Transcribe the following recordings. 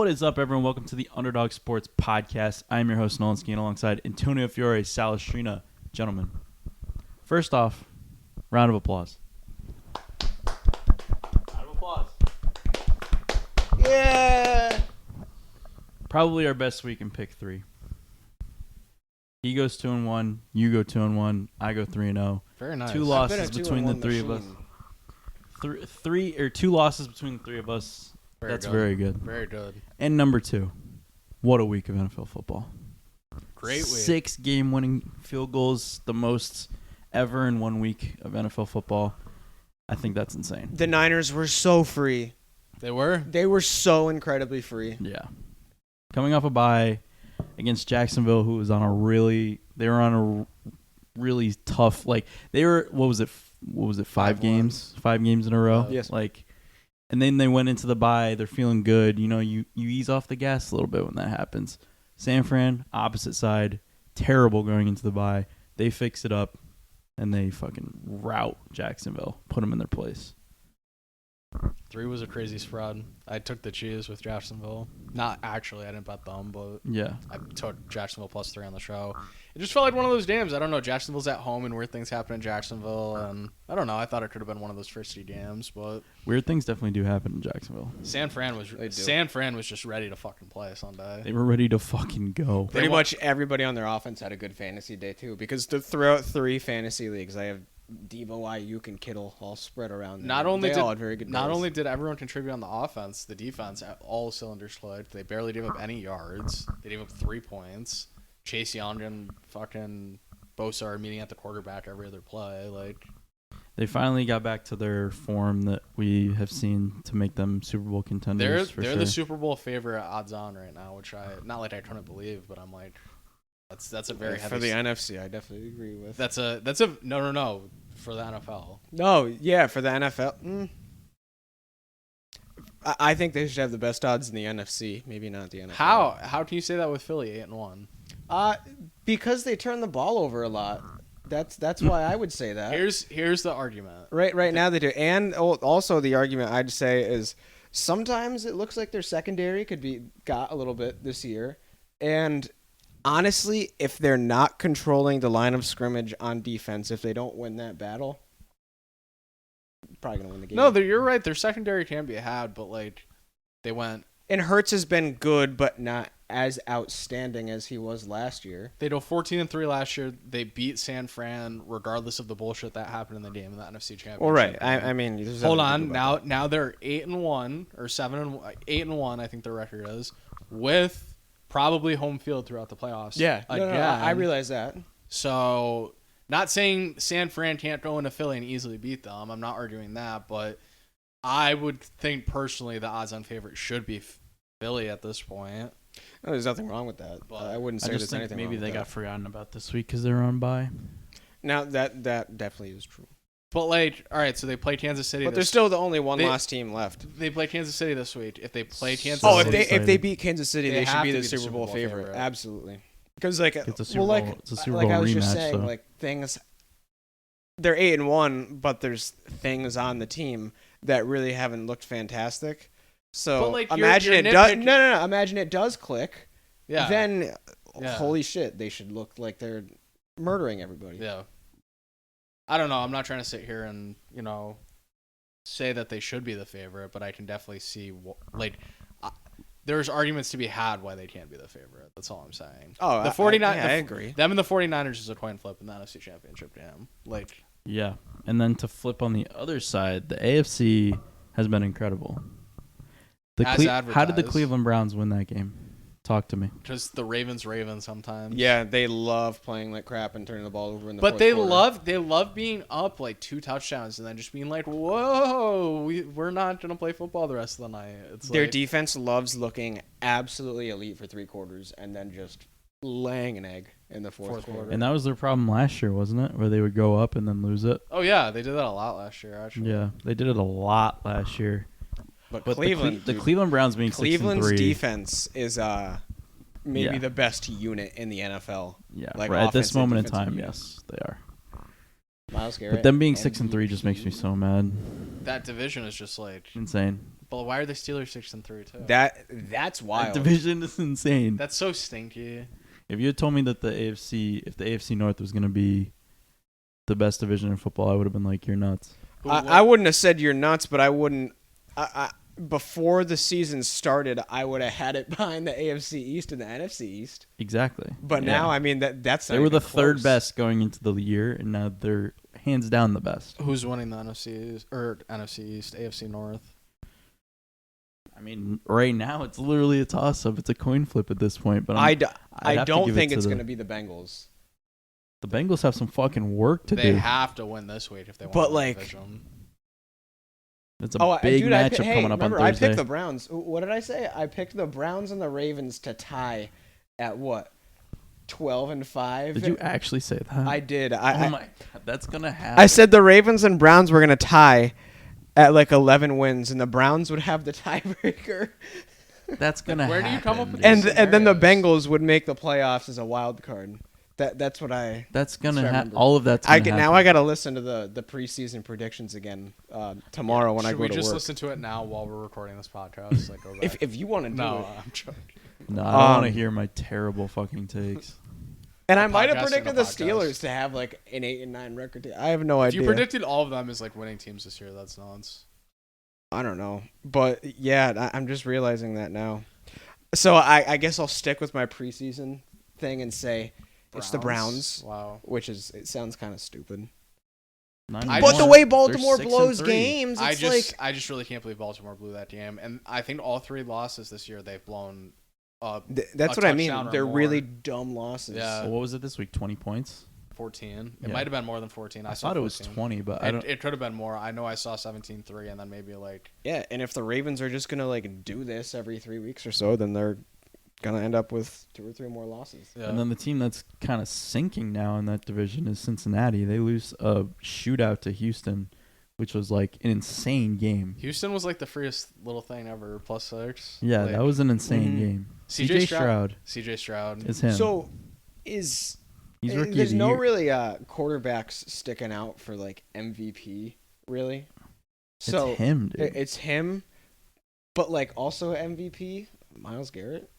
What is up, everyone? Welcome to the Underdog Sports Podcast. I'm your host, Nolan Skeen, alongside Antonio Fiore, Salestrina. Gentlemen, first off, round of applause. Round of applause. Yeah! Probably our best week in pick 3. He goes 2-1, you go 2-1, I go 3-0. Very nice. 2 losses between the three of us. Two losses between the three of us. That's very good. Very good. And number 2, what a week of NFL football. Great week. 6 game-winning field goals, the most ever in 1 week of NFL football. I think that's insane. The Niners were so free. They were? They were so incredibly free. Yeah. Coming off a bye against Jacksonville, who was on a really tough, they were, what was it, 5 games? 5 games in a row? Yes. And then they went into the bye. They're feeling good. You know, you ease off the gas a little bit when that happens. San Fran, opposite side, terrible going into the bye. They fix it up, and they fucking rout Jacksonville, put them in their place. 3 was a crazy spread. I took the cheese with Jacksonville. Not actually, I didn't bet them, but Yeah. I took Jacksonville +3 on the show. It just felt like one of those games. I don't know. Jacksonville's at home, and weird things happen in Jacksonville. And I don't know. I thought it could have been one of those frisky games, but Weird things definitely do happen in Jacksonville. San Fran was just ready to fucking play Sunday. They were ready to fucking go. Pretty much everybody on their offense had a good fantasy day, too. Because throughout 3 fantasy leagues, I have Devo, Ayuk, and Kittle all spread around. Not only days. did everyone contribute on the offense, the defense, all cylinders clicked. They barely gave up any yards. They gave up 3 points. Chase Young and fucking Bosa are meeting at the quarterback every other play. They finally got back to their form that we have seen to make them Super Bowl contenders. They're the Super Bowl favorite odds on right now, which I couldn't believe, but I'm like, that's a very heavy for the NFC. I definitely agree with. That's a no for the NFL. No, yeah, for the NFL. I think they should have the best odds in the NFC. Maybe not the NFL. How can you say that with Philly 8-1? Because they turn the ball over a lot. That's why I would say that. Here's the argument. Right now they do. And also the argument I'd say is sometimes it looks like their secondary got a little bit this year. And honestly, if they're not controlling the line of scrimmage on defense, if they don't win that battle, probably going to win the game. No, you're right. Their secondary can be had, but they went. And Hurts has been good, but not as outstanding as he was last year. They go 14-3 last year. They beat San Fran regardless of the bullshit that happened in the game in the NFC Championship. Well, right. I mean, hold on. Now they're 8-1 or 8-1. I think their record is with probably home field throughout the playoffs. Yeah, again. no, I realize that. So, not saying San Fran can't go into Philly and easily beat them. I'm not arguing that, but I would think personally the odds-on favorite should be Philly at this point. No, there's nothing wrong with that. But I wouldn't say there's anything wrong with that. Maybe they got forgotten about this week because they were on bye. Now, that definitely is true. But, all right, so they play Kansas City. But they're still the only one-loss team left. They play Kansas City this week. If they play Kansas City... if they beat Kansas City, they should be the Super Bowl favorite. favorite. Absolutely. Because, it's a Super Bowl I was rematch, just saying, so. Things... They're 8-1, but there's things on the team that really haven't looked fantastic. So, imagine it does... No. Imagine it does click. Yeah. Then, holy shit, they should look like they're murdering everybody. Yeah. I don't know. I'm not trying to sit here and, say that they should be the favorite, but I can definitely see, there's arguments to be had why they can't be the favorite. That's all I'm saying. Oh, the 49ers, I agree. Them and the 49ers is a coin flip in the NFC Championship game. Yeah. And then to flip on the other side, the AFC has been incredible. How did the Cleveland Browns win that game? Talk to me. Just the Ravens sometimes. Yeah, they love playing like crap and turning the ball over in the fourth quarter. But they love being up 2 touchdowns and then just being like, whoa, we're not going to play football the rest of the night. It's their defense loves looking absolutely elite for 3 quarters and then just laying an egg in the fourth quarter. And that was their problem last year, wasn't it? Where they would go up and then lose it. Oh, yeah. They did that a lot last year, actually. Yeah, they did it a lot last year. But Cleveland, the Cleveland Browns being Cleveland's 6-3. defense is maybe the best unit in the NFL. Yeah, right at this moment in time, yes, they are. Myles Garrett. But them being 6-3 just makes me so mad. That division is just insane. But why are the Steelers 6-3 too? That's That wild. division is insane. That's so stinky. If you had told me that if the AFC North was going to be the best division in football, I would have been like, you're nuts. I wouldn't have said you're nuts, but I wouldn't. Before the season started, I would have had it behind the AFC East and the NFC East. Exactly. But Yeah. now, I mean, that's They not were even the third close. best going into the year, and now they're hands down the best. Who's winning the NFC East, AFC North? I mean, right now it's literally a toss-up. It's a coin flip at this point. But I have to don't give it think to it's the- going to be the Bengals. The Bengals have some fucking work to They do. have to win this week if they want But, to win like- the division. It's a big matchup coming up on I Thursday. picked the Browns. What did I say? I picked the Browns and the Ravens to tie at what? 12-5. Did you actually say that? I did. oh I my god, that's gonna happen. I said the Ravens and Browns were going to tie at like 11 wins, and the Browns would have the tiebreaker, that's gonna Where happen. do you come up with dude. and these then the scenarios? Bengals would make the playoffs as a wild card. That's what I. That's gonna That's what I happen. remember. All of that's gonna Now I happen. got to listen to the preseason predictions again tomorrow when I Should go we to just work. listen to it now while we're recording this podcast? Like, go back. If you want to do no, it. I'm joking. No, I don't want to Um, hear my terrible fucking takes. And A I might have podcast predicted and a the podcast. Steelers to have like an 8-9 record. I have no If idea. you predicted all of them as like winning teams this year, that's nuts. I don't know, but yeah, I'm just realizing that now. So I guess I'll stick with my preseason thing and say it's the Browns, Wow. it sounds kind of stupid. I But just- the way They're Baltimore 6-3. blows games, it's I just really can't believe Baltimore blew that game, and I think all three losses this year they've blown. that's a what I mean. touchdown or They're more. really dumb losses. Yeah. So what was it this week? 20 points. 14. It Yeah. might have been more than 14. I saw thought it was 14. 20, but I don't. It could have been more. I know I saw 17-3, and then maybe like Yeah, and if the Ravens are just gonna like do this every 3 weeks or so, then they're gonna end up with 2 or 3 more losses. yeah. And then the team that's kind of sinking now in that division is Cincinnati. They lose a shootout to Houston, which was like an insane game. Houston was like the freest little thing ever. +6. Yeah, Like, that was an insane Mhm. game. CJ Stroud CJ Stroud. is him. So He's rookie of there's the no year. really quarterbacks sticking out for like MVP really. So it's him, dude. it's him, but like also MVP Myles Garrett.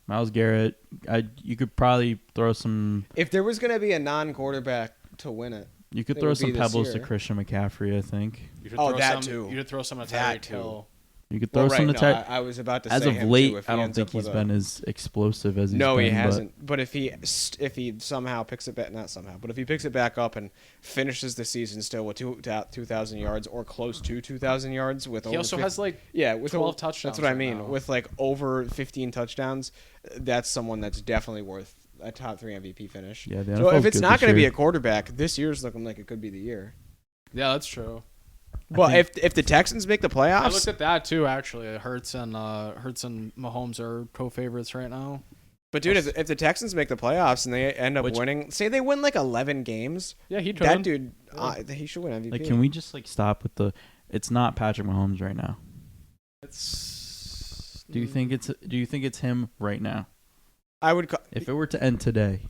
Myles Garrett. You could probably throw some. If there was gonna be a non-quarterback to win it, You could It throw would be some this pebbles to year. Christian McCaffrey. I think You could Oh, throw that some, too. You could throw some to That Tyreek too. Hill. you could throw some to. I was about to As say of him late, too, if I he don't ends think up with he's a- been as explosive as he's No, been. he but hasn't. But if he somehow picks it back, not somehow, but if he picks it back up and finishes the season still with 2,000 yards or close to 2,000 yards with He over also 50 has like with 12 over- touchdowns. That's what I right mean. now. With like over 15 touchdowns, that's someone that's definitely worth a top 3 MVP finish. Yeah, the So NFL's if it's good not this going to be year. a quarterback, this year's looking like it could be the year. Yeah, that's true. But think- if the Texans make the I playoffs, looked at that too. Actually, Hurts and Mahomes are co-favorites right now. but dude, if the Texans make the playoffs and they end up winning, say they win like 11 games, Yeah, he could. that dude, Yeah. he should win MVP. Like, can we just like stop with the? It's not Patrick Mahomes right now. It's. Do you think it's him right now? I would If it were to end today,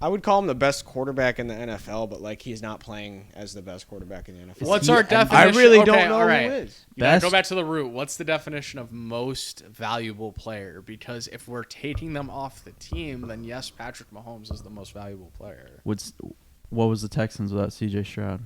call him the best quarterback in the NFL, but like he's not playing as the best quarterback in the NFL. What's he- our I definition? I really Okay, don't know all right. who is. You gotta go Best- back to the root. What's the definition of most valuable player? Because if we're taking them off the team, then yes, Patrick Mahomes is the most valuable player. what was the Texans without C.J. Stroud?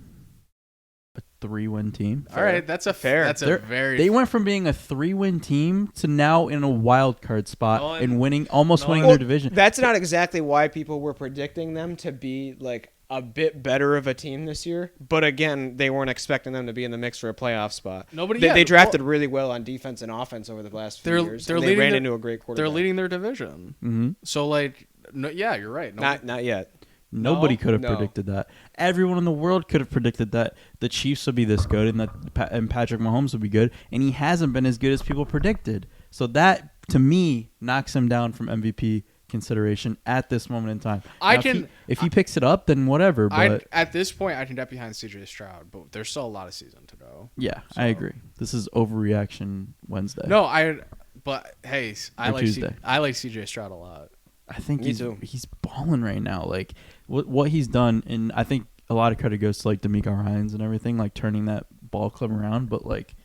A 3-win team. All right, that's a Fair. That's a They're- very. They went from being a 3-win team to now in a wild card spot No one- and winning, almost no winning one- their division. That's not exactly why people were predicting them to be like a bit better of a team this year. But again, they weren't expecting them to be in the mix for a playoff spot. Nobody. They, yeah, they drafted really well on defense and offense over the last few They're- years. they're And they leading ran their- into a great quarterback. They're leading their division. Mm-hmm. So like, no, yeah, you're right. Not yet. Nobody could have No. predicted that. Everyone in the world could have predicted that the Chiefs would be this good and and Patrick Mahomes would be good, and he hasn't been as good as people predicted. So that, to me, knocks him down from MVP consideration at this moment in time. I Now, can- if he picks it up, then whatever. But At this point, I can get behind CJ Stroud, but there's still a lot of season to go. yeah, I agree. This is overreaction Wednesday. No, but hey, I Or like Tuesday. I like CJ Stroud a lot. I think Me too. he's balling right now. Like what he's done, and I think a lot of credit goes to like D'Amico Ryans and everything, like turning that ball club around. But like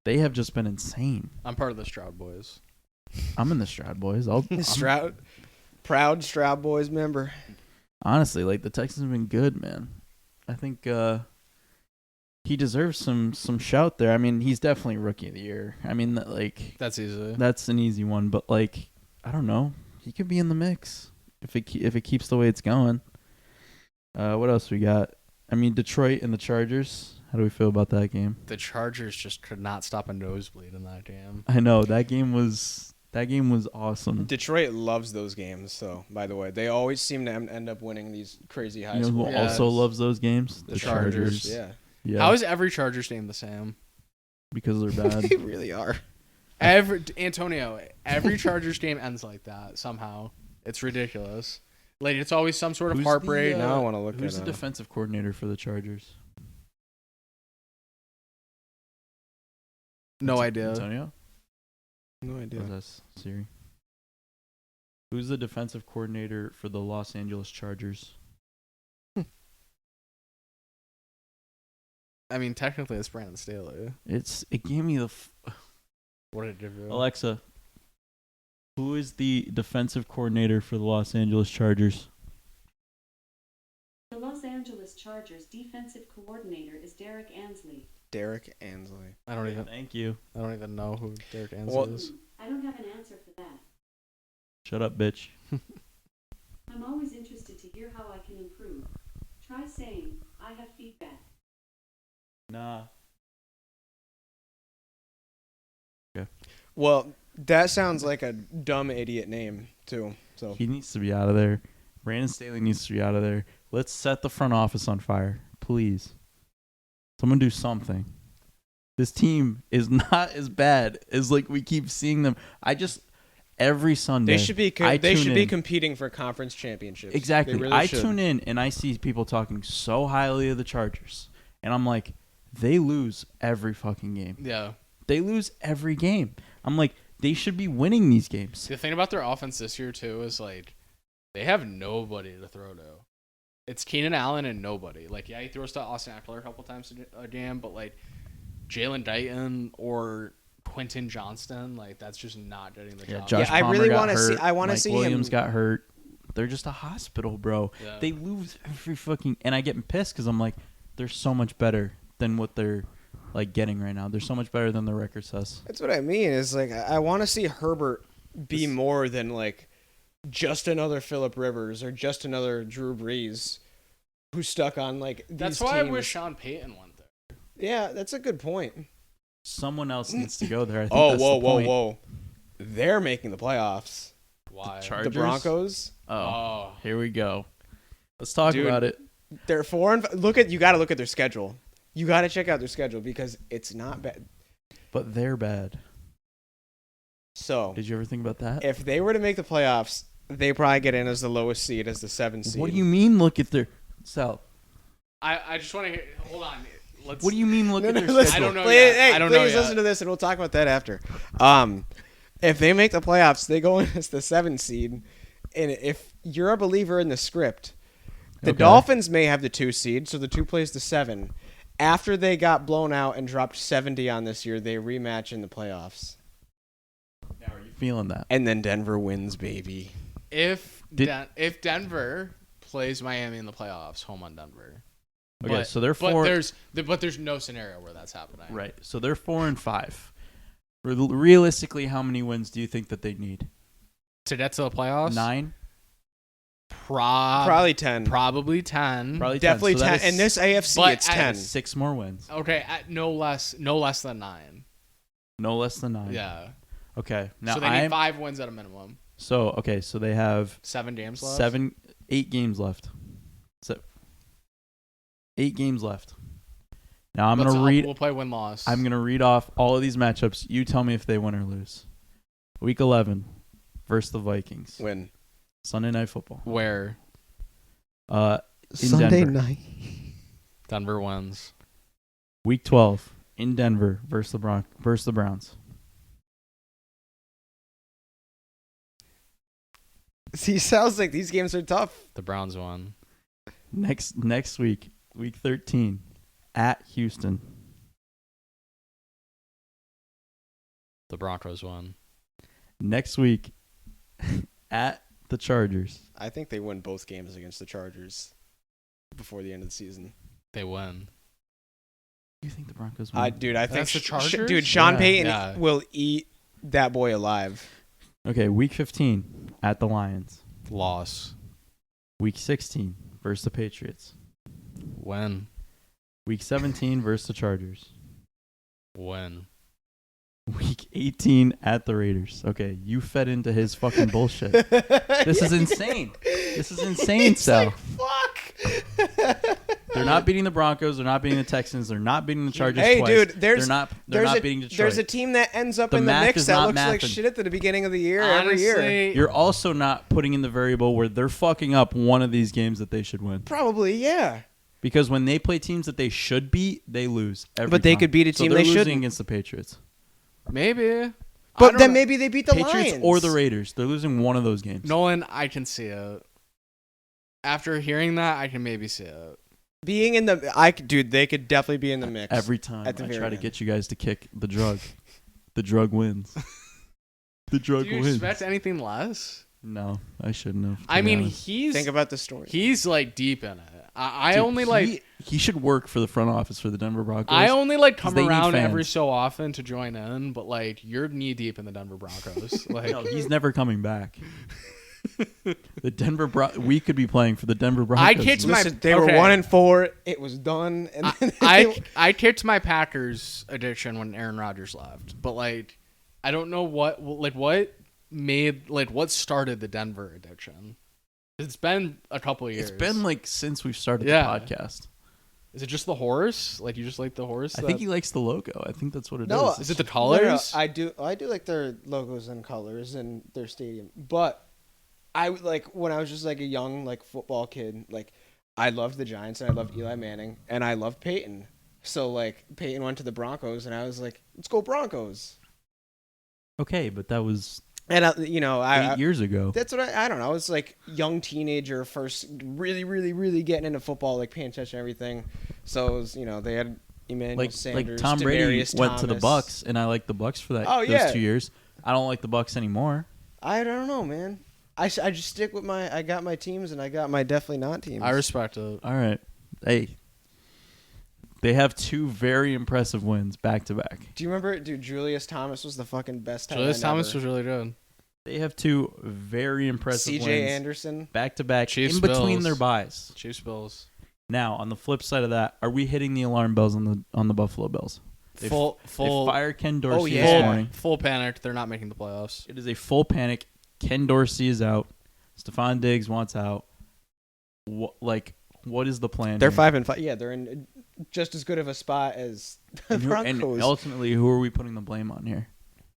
They have just been insane. I'm part of the Stroud boys. I'm in the Stroud boys. Proud Stroud Boys member. Honestly, like the Texans have been good, man. I think he deserves some shout there. I mean, he's definitely rookie of the year. I mean, That's easy. that's an easy one, but like I don't know, he could be in the mix if it keeps the way it's going. What else we got? I mean, Detroit and the Chargers. How do we feel about that game? The Chargers just could not stop a nosebleed in that game. I know that game was awesome. Detroit loves those games. So, by the way, they always seem to end up winning these crazy high You know scores. who also loves those games? The Chargers. Yeah, Yeah. How is every Chargers game the same? Because they're bad. they really are. Every Chargers game ends like that somehow. It's ridiculous. Like it's always some sort of Who's heartbreak. the, Now I want to look Who's at the defensive coordinator for the Chargers? No idea. Antonio? No idea. Or is that Siri? Who's the defensive coordinator for the Los Angeles Chargers? I mean, technically, it's Brandon Staley. It gave me the What did it do? Alexa. Who is the defensive coordinator for the Los Angeles Chargers? The Los Angeles Chargers defensive coordinator is Derek Ansley. Derek Ansley. I don't even. Thank you. I don't even know who Derek Ansley Well, is. I don't have an answer for that. Shut up, bitch. I'm always interested to hear how I can improve. Try saying, I have feedback. Nah. Well, that sounds like a dumb idiot name too. So He needs to be out of there. Brandon Staley needs to be out of there. Let's set the front office on fire, please. Someone do something. This team is not as bad as like we keep seeing them. Every Sunday they should be I they tune should in. be competing for conference championships. Exactly. They really I should. tune in and I see people talking so highly of the Chargers, and I'm like, they lose every fucking game. Yeah. They lose every game. I'm like, they should be winning these games. The thing about their offense this year too is like they have nobody to throw to. It's Keenan Allen and nobody. Like yeah, he throws to Austin Eckler a couple times a game, but like Jalen Dighton or Quentin Johnston, like that's just not getting the Yeah, job. Josh Yeah, I Palmer really got wanna hurt. I want to Mike see Williams him. got hurt. They're just a hospital, bro. Yeah. They lose every fucking, and I get pissed because I'm like, they're so much better than what they're like getting right now. They're so much better than the record says. That's what I mean. Is like I want to see Herbert be more than like just another Phillip Rivers or just another Drew Brees who's stuck on like these That's why teams. I wish Sean Payton went there. Yeah, that's a good point. Someone else needs to go there. I think Oh, that's whoa, the whoa, point. whoa! They're making the playoffs. Why? Chargers? The Broncos. Oh, here we go. Let's talk Dude. about it. They're 4-5. You got to look at their schedule. You got to check out their schedule because it's not bad. But they're bad. So, Did you ever think about that? if they were to make the playoffs, they probably get in as the lowest seed, as the 7th seed. What do you mean? Look at their Sal. I just want to hear. Hold on. Let's. What do you mean? Look No, at no, their listen. schedule? I don't know Please, yet. hey, I don't know please yet. listen to this, and we'll talk about that after. If they make the playoffs, they go in as the 7th seed. And if you're a believer in the script, the Okay. Dolphins may have the 2 seed, so the 2 plays the 7. After they got blown out and dropped 70 on this year, they rematch in the playoffs. Now, are you feeling that? And then Denver wins, baby. If Did- if Denver plays Miami in the playoffs, home on Denver. Okay, so they're But 4. there's no scenario where that's happening. Right. So they're 4-5. Realistically, how many wins do you think that they need? To get to the playoffs, 9. Probably 10. Probably 10. Probably Definitely 10. So 10. that is In this AFC, But it's at 10. 6 more wins. Okay, at no less than 9. No less than 9. Yeah. Okay. Now So they need 5 wins at a minimum. So they have 7 games left. 8 games left. So 8 games left. Now I'm gonna read. We'll play win loss. I'm gonna read off all of these matchups. You tell me if they win or lose. Week 11 versus the Vikings. Win. Sunday Night Football. Where In Sunday Denver. night. Denver wins. Week 12 in Denver versus the Browns. See, sounds like these games are tough. The Browns won. Next week, week 13 at Houston. The Broncos won. Next week at the Chargers. I think they win both games against the Chargers before the end of the season. They win. You think the Broncos win? Dude, I think That's the Chargers? dude, Sean Yeah. Payton Yeah. will eat that boy alive. Okay, week 15 at the Lions. Loss. Week 16 versus the Patriots. Win. Week 17 versus the Chargers. Win. Week 18 at the Raiders. Okay, you fed into his fucking bullshit. This is insane. This is insane, It's Sal. like, fuck. They're not beating the Broncos. They're not beating the Texans. They're not beating the Chargers Hey, twice. dude, they're not beating Detroit. There's a team that ends up The in the math mix is that not looks like mathing. shit at the beginning of the year every year. Honestly, You're also not putting in the variable where they're fucking up one of these games that they should win. Probably, yeah. Because when they play teams that they should beat, they lose every But they time. could beat a So team they're they losing shouldn't. against the Patriots. maybe. I But don't then know. maybe they beat the Patriots Lions. or the Raiders. They're losing one of those games. Nolan, I can see it. After hearing that, I can maybe see it. Being in the dude, they could definitely be in the mix. Every time At the I very try to end. get you guys to kick the drug, the drug wins. The drug Do you wins. expect anything less? No, I shouldn't have. to I be mean, honest. Think about the story. he's like deep in it. I Dude, only like he should work for the front office for the Denver Broncos. I only like 'cause come they need around fans. every so often to join in, but like you're knee deep in the Denver Broncos. Like No, he's never coming back. The Denver we could be playing for the Denver Broncos. I kicked my- Listen, they were okay. 1-4. It was done. And then I kicked my Packers addiction when Aaron Rodgers left, but like I don't know what started the Denver addiction. It's been a couple of years. It's been like since we've started Yeah. the podcast. Is it just the horse? Like you just like the horse? I think he likes the logo. I think that's what it is. No, Is it the No, colors? I do like their logos and colors and their stadium. But I like when I was just like a young like football kid, like I loved the Giants and I loved Eli Manning and I loved Peyton. So like Peyton went to the Broncos and I was like, let's go Broncos. Okay, but that was And I 8 years ago. that's what I don't know. I was like young teenager first, really getting into football, like paying attention to everything. So it was, they had Emmanuel Like Sanders, Tom Brady Demaryius went to the Thomas. Bucks, and I liked the Bucks for that. Oh, yeah. Those 2 years. I don't like the Bucks anymore. I don't know, man. I just stick with I got my teams and I got my definitely not teams. I respect it. All right, hey, they have 2 very impressive wins back to back. Do you remember, dude? Julius Thomas was the fucking best. tight Julius end Thomas ever. was really good. They have 2 very impressive C.J. wins Anderson. back to back Chiefs, in between Bills. their buys. Chiefs Bills. Now, on the flip side of that, are we hitting the alarm bells on the Buffalo Bills? They Full fired Ken Dorsey Oh, this yeah. morning. full panic. They're not making the playoffs. It is a full panic. Ken Dorsey is out. Stephon Diggs wants out. What is the plan? They're here? 5-5. Yeah, they're in just as good of a spot as the And Broncos. ultimately, who are we putting the blame on here?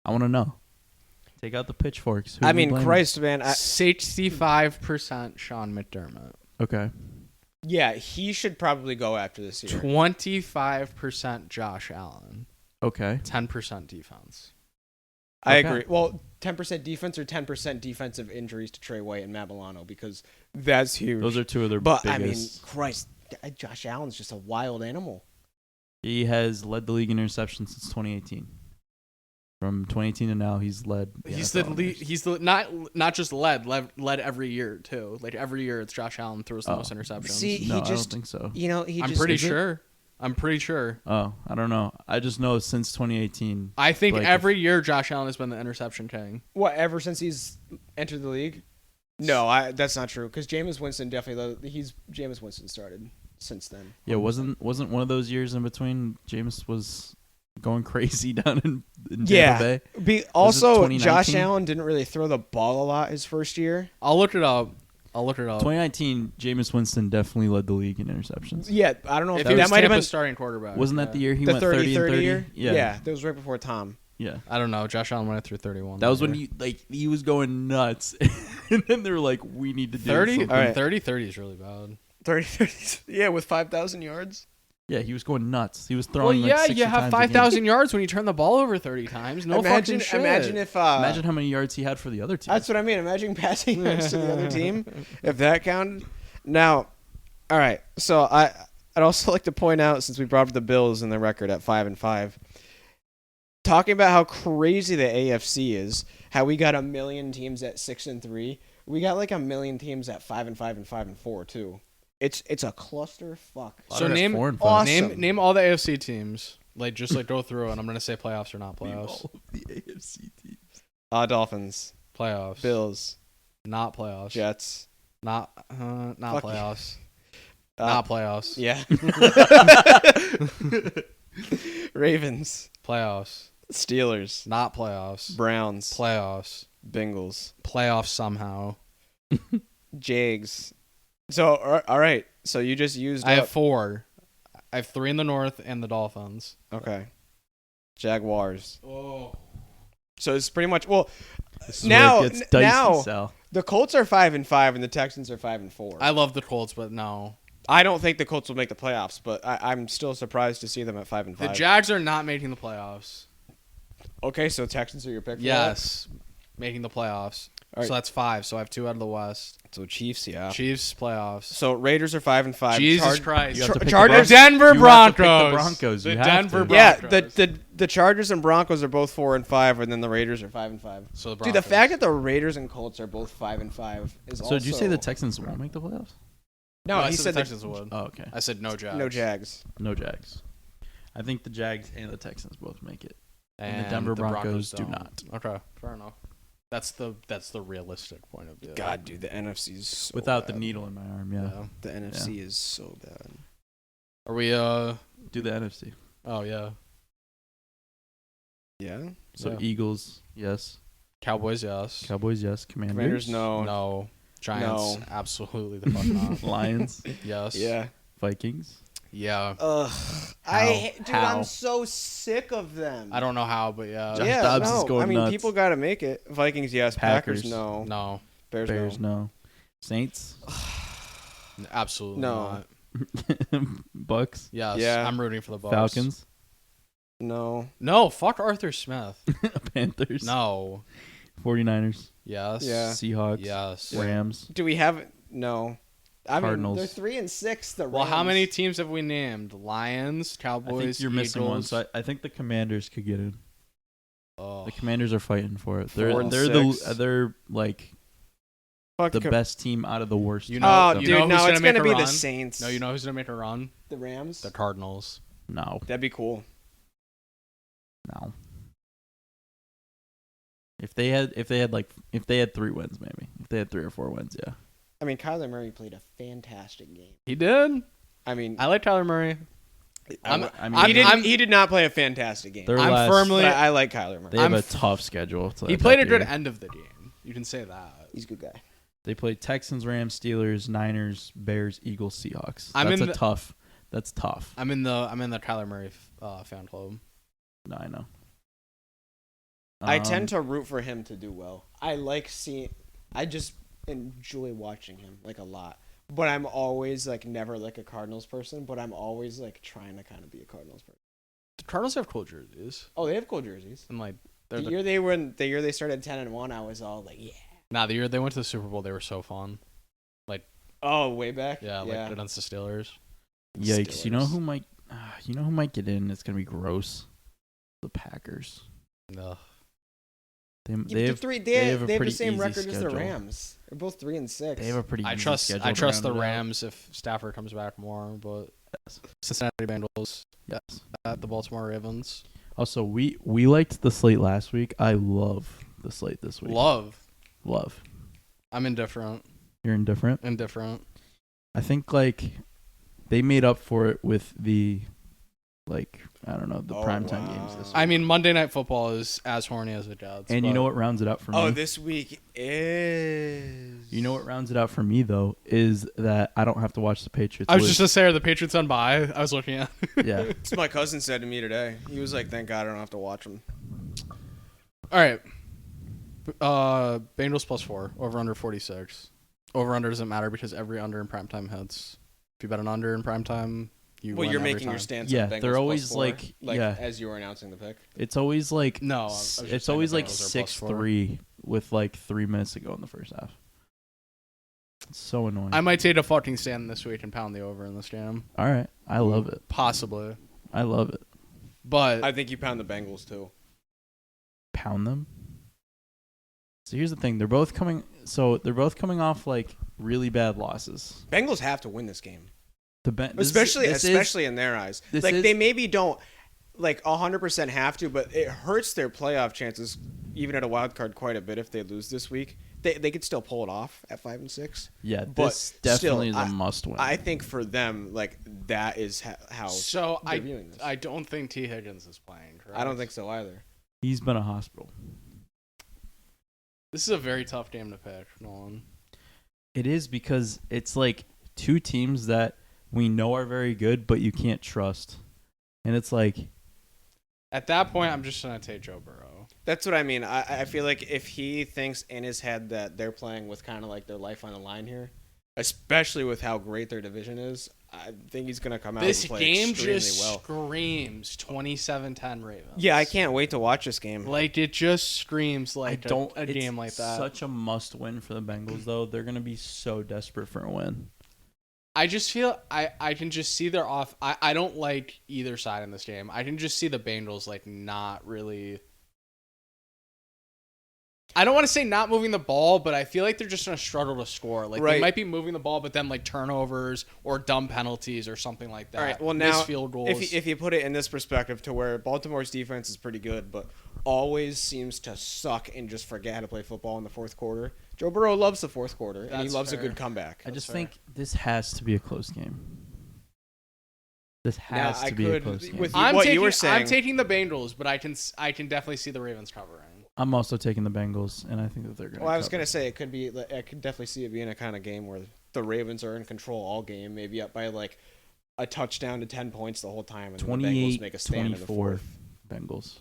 I want to know. Take out the pitchforks. Who I are we mean, blaming? Christ, man. 65% Sean McDermott. Okay. Yeah, he should probably go after this year. 25% Josh Allen. Okay. 10% defense. I Okay. agree. Well, 10% defense or 10% defensive injuries to Trey White and Matt Milano because that's huge. Those are 2 of their But biggest. I mean, Christ, Josh Allen's just a wild animal. He has led the league in interceptions since 2018. From 2018 to now, he's led. He's NFL the in lead. interceptions. He's the not just led every year too. Like every year, it's Josh Allen throws the most interceptions. See, No, he I just, don't think so. I'm pretty sure. I'm pretty sure. Oh, I don't know. I just know since 2018. I think Like, every year Josh Allen has been the interception king. What, ever since he's entered the league? No, that's not true. Because Jameis Winston Jameis Winston started since then. Yeah, wasn't one of those years in between? Jameis was going crazy down in Tampa Bay. Also, 2019? Josh Allen didn't really throw the ball a lot his first year. I'll look it up. 2019, Jameis Winston definitely led the league in interceptions. Yeah, I don't know if If he that was might have Tampa's been starting quarterback. Wasn't that the year he the went 30 30 and 30? year. Yeah. That was right before Tom. Yeah. I don't know. Josh Allen went through 31. That was when year. he was going nuts. And then they were like, we need to do 30. something. All right. 30 is really bad. 30, yeah, with 5,000 yards. Yeah, he was going nuts. He was Well, throwing like yeah, 60 you have times a game. 5,000 yards when you turn the ball over 30 times. No fucking shit. Imagine if. Imagine how many yards he had for the other team. That's what I mean. Imagine passing yards to the other team, if that counted. Now, all right. So I'd also like to point out, since we brought up the Bills and the record at 5-5, talking about how crazy the AFC is, how we got a million teams at 6-3. We got like a million teams at 5-5 and 5-4 too. It's a cluster fuck. So name 4 and 5. awesome. name all the AFC teams. Like just like go through, and I'm gonna say playoffs or not playoffs. All of the AFC teams. Dolphins, Playoffs. Bills, Not playoffs. Jets. Not Fuck you. playoffs. Not playoffs. Yeah. Ravens, Playoffs. Steelers, Not playoffs. Browns, Playoffs. Bengals, Playoffs somehow. Jags. So all right. So you just used. I have up- 4. I have 3 in the North and the Dolphins. Okay. Jaguars. Oh. So it's pretty much well. This is Now- where it gets dicey, now- Sal. The Colts are 5-5 and the Texans are 5-4. I love the Colts, but no. I don't think the Colts will make the playoffs, but I'm still surprised to see them at 5-5. The Jags are not making the playoffs. Okay, so Texans are your pick for Yes. Making the playoffs. All right. So that's 5. So I have 2 out of the West. that? So Chiefs, yeah. Chiefs playoffs. So Raiders are 5-5. Jesus Christ. You have to pick Chargers- the Denver You have to pick Broncos. the Broncos. The You have Denver to. Broncos. Yeah, the Chargers and Broncos are both 4-5, and then the Raiders are 5-5. So the Dude, Broncos. the fact that the Raiders and Colts are both 5-5 is also. So did you say the Texans won't make the playoffs? No, I he said said the the Texans would. Oh, okay. I said no Jags. no Jags. No Jags. I think the Jags and the Texans both make it. And the Denver Broncos do don't. not. Okay, fair enough. That's the realistic point of view. God, dude, the NFC is so Without the bad. needle in my arm, yeah. The NFC is so bad. Are we Do the NFC. Oh yeah. Yeah. So Yeah. Eagles, yes. Cowboys, yes. Cowboys, yes. Commanders, Commanders, no. No. Giants, No. absolutely the fuck not. Lions, Yes. Yeah. Vikings. Yeah. Ugh. Dude, How? I'm so sick of them. I don't know how, but Josh Yeah, Dobbs no. is going I mean, nuts. people got to make it. Vikings, yes. Packers, no. No. Bears, Bears, no. no. Saints, Absolutely No. not. Bucks, Yes. Yeah. I'm rooting for the Bucks. Falcons, No. No, fuck Arthur Smith. Panthers, No. 49ers, Yes. Yeah. Seahawks, Yes. Rams. Do we have No. I Cardinals. mean, they're 3-6. The Well, how Rams. many teams have we named? Lions, I Cowboys, think you're missing one, Eagles. so I think the Commanders could get in. Oh. The Commanders are fighting for it. 4 and They're 6. they're like Fuck the Co- best team out of the worst. You teams. know- Oh, you dude, know who's no, gonna it's make gonna a be the run? Saints. No, you know who's gonna make a run? The Rams. The Cardinals. No, That'd be cool. no. If they had 3 wins, maybe. If they had 3 or 4 wins, yeah. I mean, Kyler Murray played a fantastic game. He did. I mean, I like Tyler Murray. I mean, he did not play a fantastic game. Their I'm last- firmly- But I like Kyler Murray. They have I'm a tough schedule. to He end played up a good here. end of the game. You can say that. He's a good guy. They played Texans, Rams, Steelers, Niners, Bears, Eagles, Seahawks. I'm That's in a the- tough. That's tough. I'm in the Kyler Murray fan club. No, I know. I tend to root for him to do well. I just enjoy watching him like a lot. But I'm always like never like a Cardinals person. But I'm always like trying to kind of be a Cardinals person. The Cardinals have cool jerseys, Oh, they have cool jerseys. and like The they're year they started 10-1, I was all like, yeah. the year they went to the Super Bowl, they were so fun. Oh, way back. Yeah, like against the Steelers. Yikes! You know Steelers. who might get in? It's gonna be gross. The Packers. Ugh. They Yeah, but have they have a have the pretty same easy record as the schedule. Rams. They're both 3-6. they have a pretty. I easy trust schedule to the round it out. Rams if Stafford comes back more, but Yes. Cincinnati Bengals Yes. at the Baltimore Ravens. Also, we liked the slate last week. I love the slate this week. Love. I'm indifferent. You're indifferent. I think like they made up for it with the I don't know, the Oh, primetime wow. games this week. I mean, Monday Night Football is as horny as it gets. And you but know what rounds it out for me? Oh, this week is. You know what rounds it out for me though is that I don't have to watch the Patriots. I was lose. just to say, are the Patriots on bye? I was looking at. yeah. That's what my cousin said to me today. He was like, "Thank God I don't have to watch them." All right. Bengals +4 over under 46. Over under doesn't matter because every under in primetime hits. If you bet an under in primetime, you Well, win you're every making your time. stance. Yeah, on Bengals they're always +4, yeah. as you were announcing the pick. It's always like No, I was just it's saying always the like Bengals are +4. 6-3 with like 3 minutes to go in the first half. It's so annoying. I might take a fucking stand this week and pound the over in this game. All right, I love it. Possibly. I love it. But I think you pound the Bengals too. pound them. So here's the thing: they're both coming off like really bad losses. Bengals have to win this game, This especially in their eyes. They maybe don't 100% have to, but it hurts their playoff chances even at a wild card quite a bit if they lose this week. They could still pull it off at 5-6. Yeah, but this definitely is a must win. I think for them, that is how. So they're viewing this. I don't think T. Higgins is playing. Correct? I don't think so either. He's been a hospital. This is a very tough game to pick, Nolan. It is because it's like two teams that we know are very good, but you can't trust. And it's like, at that point, I'm just going to take Joe Burrow. That's what I mean. I feel like if he thinks in his head that they're playing with kind of like their life on the line here, especially with how great their division is, I think he's going to come out and play game extremely just well. screams 27-10 Ravens. Yeah, I can't wait to watch this game. It just screams a game like that. Such a must win for the Bengals, though. They're going to be so desperate for a win. I just feel I can just see their off. I don't like either side in this game. I can just see the Bengals not really. I don't want to say not moving the ball, but I feel like they're just going to struggle to score. They might be moving the ball, but then turnovers or dumb penalties or something like that. All right, well now, missed field goals. If you put it in this perspective to where Baltimore's defense is pretty good, but always seems to suck and just forget how to play football in the fourth quarter. Joe Burrow loves the fourth quarter, and he loves a good comeback. I just think this has to be a close game. This has to be a close game. You were saying, I'm taking the Bengals, but I can definitely see the Ravens covering. I'm also taking the Bengals, and I think that they're going to Well, I was going to say, I could definitely see it being a kind of game where the Ravens are in control all game, maybe up by a touchdown to 10 points the whole time, and the Bengals make a stand in the fourth. Bengals.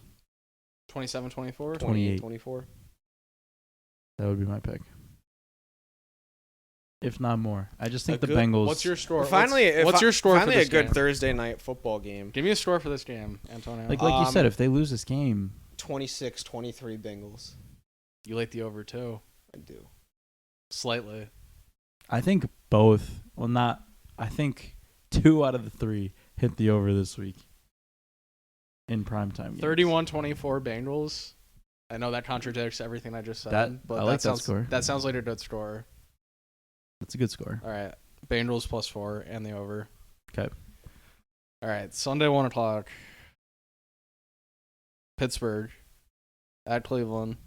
27-24? 28-24. That would be my pick. If not more. I just think the Bengals... What's your score? What's your score for this a good game? Thursday night football game. Give me a score for this game, Antonio. Like you said, if they lose this game... 26-23 Bengals. You like the over too? I do. Slightly. I think both. Well, not... I think 2 out of the 3 hit the over this week. In primetime games. 31-24 Bengals. I know that contradicts everything I just said. I like that score. That sounds like a good score. That's a good score. All right. Bengals +4 and the over. Okay. All right. Sunday, 1 o'clock. Pittsburgh at Cleveland.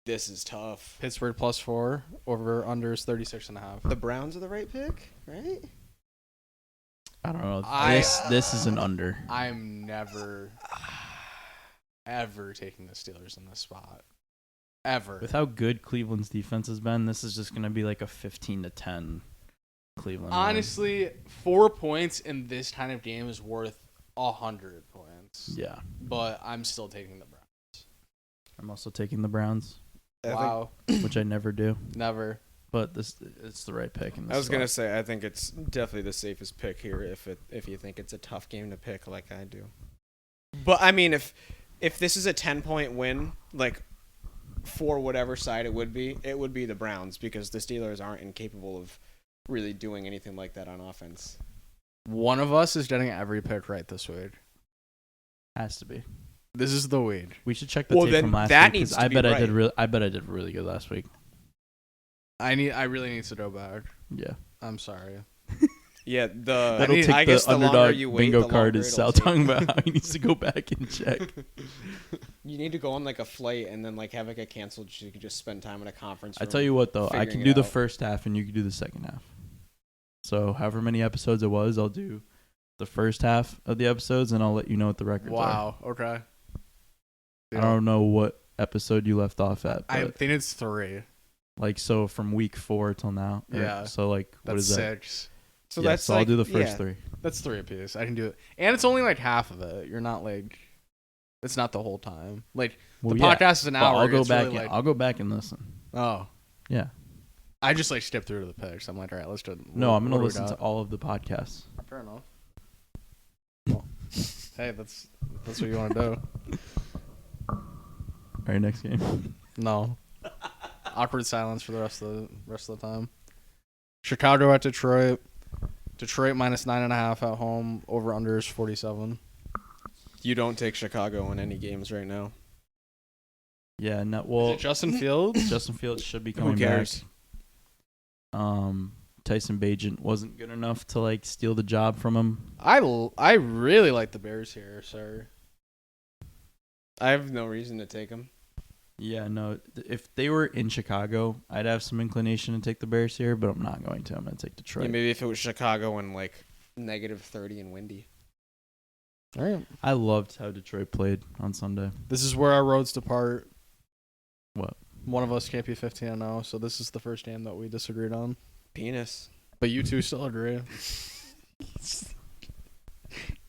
This is tough. Pittsburgh +4. Over unders 36.5. The Browns are the right pick, right? I don't know. This is an under. I'm never, ever taking the Steelers in this spot. Ever. With how good Cleveland's defense has been, this is just going to be like a 15-10 Cleveland. Honestly, 4 points in this kind of game is worth 100 points. Yeah. But I'm still taking the Browns. I'm also taking the Browns. Wow. Which I never do. Never. But it's the right pick. I was gonna say I think it's definitely the safest pick here if you think it's a tough game to pick like I do. But I mean if this is a 10-point win, for whatever side it would be the Browns because the Steelers aren't incapable of really doing anything like that on offense. One of us is getting every pick right this week. Has to be. This is the weed. We should check the tape from last week because I bet I did really good last week. I really need to go back. Yeah. I'm sorry. Yeah, I guess the underdog longer you wait, bingo card is Sal talking about how he needs to go back and check. You need to go on a flight and then have it get canceled so you can just spend time in a conference room. I tell you what though, I can do the first half and you can do the second half. So however many episodes it was, I'll do the first half of the episodes and I'll let you know what the records are. Wow. Okay. I don't know what episode you left off at. I think it's 3. So from week 4 till now. Yeah. So what is that? 6. So yeah, that's so I'll do the first 3. That's 3 apiece. I can do it, and it's only half of it. You're not it's not the whole time. The podcast is an hour. I'll go back. I'll go back and listen. Oh, yeah. I just skip through to the picks. I'm all right, let's do it. No, I'm gonna listen to all of the podcasts. Fair enough. Well, hey, that's what you want to do. All right, next game. No. Awkward silence for the rest of the time. Chicago at Detroit. Detroit -9.5 at home. Over under is 47. You don't take Chicago in any games right now. Yeah, no. Is Well, it Justin Fields? Justin Fields should be Who coming back. cares? Tyson Bagent wasn't good enough to like steal the job from him. I really like the Bears here, sir. I have no reason to take him. Yeah, no. If they were in Chicago, I'd have some inclination to take the Bears here, but I'm not going to. I'm going to take Detroit. Yeah, maybe if it was Chicago and like -30 and windy. All right. I loved how Detroit played on Sunday. This is where our roads depart. What? One of us can't be 15-0, so this is the first game that we disagreed on. Penis. But you two still agree. He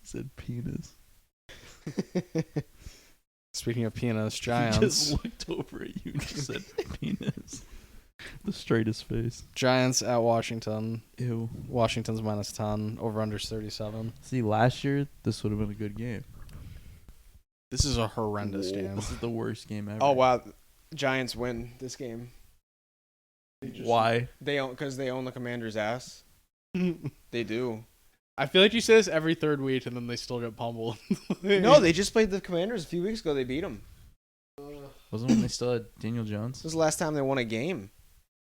said penis. Speaking of penis, He Giants. just looked over at you and just said penis. The straightest face. Giants at Washington. Ew. Washington's -10. Over-under's 37. See, last year, this would have been a good game. This is a horrendous game. This is the worst game ever. Oh wow, Giants win this game. Why? Because they own the Commanders' ass. They do. I feel like you say this every third week, and then they still get pummeled. No, they just played the Commanders a few weeks ago. They beat them. Wasn't when they still had Daniel Jones? This was the last time they won a game.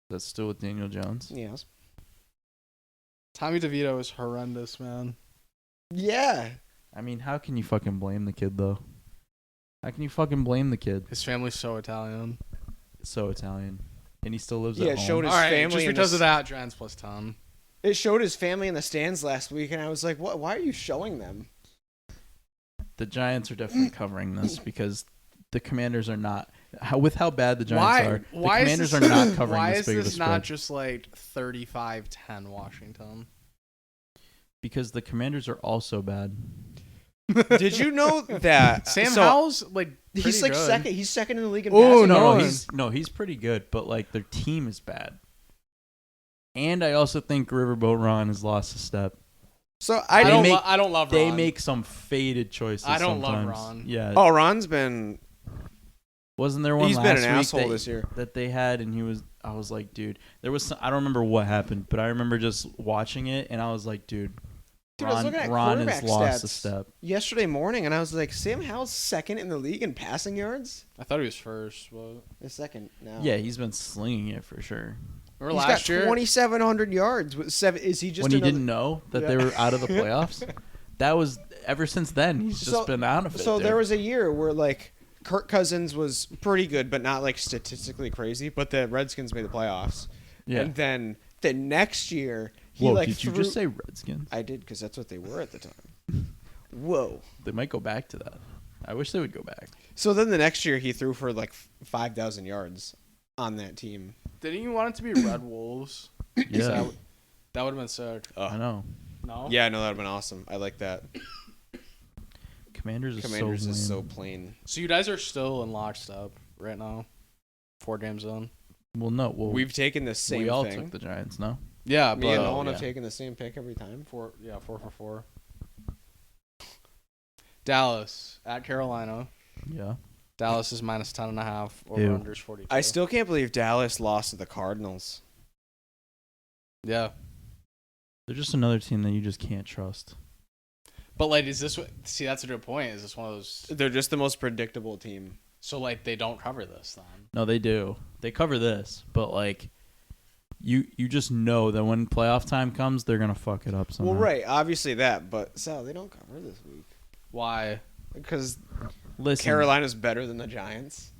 That's still with Daniel Jones? Yes. Tommy DeVito is horrendous, man. Yeah. I mean, how can you fucking blame the kid, though? How can you fucking blame the kid? His family's so Italian. So Italian. And he still lives Yeah, at it home. showed his All right, family just in because the- of that, Giants +10. It showed his family in the stands last week, and I was like, "What? Why are you showing them?" The Giants are definitely covering this because the Commanders are not. With how bad the Giants are, the Commanders are not covering why this big is of a this not spread. just like 35-10 Washington? Because the Commanders are also bad. Did you know that Sam so Howell's like he's pretty like good. second? He's second in the league in Oh passing no, yards. he's pretty good, but like their team is bad. And I also think Riverboat Ron has lost a step. So I They don't. make- I don't love. They Ron. make some faded choices. I don't love sometimes. Ron. Yeah. Oh, Ron's been. Wasn't there one He's last been an week asshole that, this year. that they had, and I was like, dude, there was I don't remember what happened, but I remember just watching it, and I was like, dude, Dude, I was looking at Ron has quarterback lost a stats step. Yesterday morning, and I was like, Sam Howell's second in the league in passing yards. I thought he was first, but The second now. Yeah, he's been slinging it for sure. remember He's last got year. 2,700 yards. With seven, is he just When he another? didn't know that they Yeah. were out of the playoffs, that was ever since then. He's just So- been out of it. So dude. there was a year where like Kirk Cousins was pretty good, but not like statistically crazy. But the Redskins made the playoffs. yeah. And then the next year, he Whoa, like did you threw- just say Redskins? I did because that's what they were at the time. Whoa. They might go back to that. I wish they would go back. So then the next year he threw for like 5,000 yards on that team. Didn't you want it to be Red Wolves? Yeah, That would have been sick. I know. No. Yeah, no, that would have been awesome. I like that. Commanders is Commanders so is so lame. plain. So you guys are still in lockstep right now. 4 games in. Well, no. Well, We've taken the same we all thing. took the Giants. No. Yeah, Me and but Nolan yeah. have taken the same pick every time. 4 for 4. Dallas at Carolina. Yeah. Dallas is -10.5. Ew. Over unders 42. I still can't believe Dallas lost to the Cardinals. Yeah. They're just another team that you just can't trust. But like, is this what? See, that's a good point. Is this one of those? They're just the most predictable team. So like, they don't cover this then. No, they do. They cover this, but like, you just know that when playoff time comes, they're gonna fuck it up somehow. Well, right, obviously that, but Sal, they don't cover this week Why? because Listen, Carolina's better than the Giants,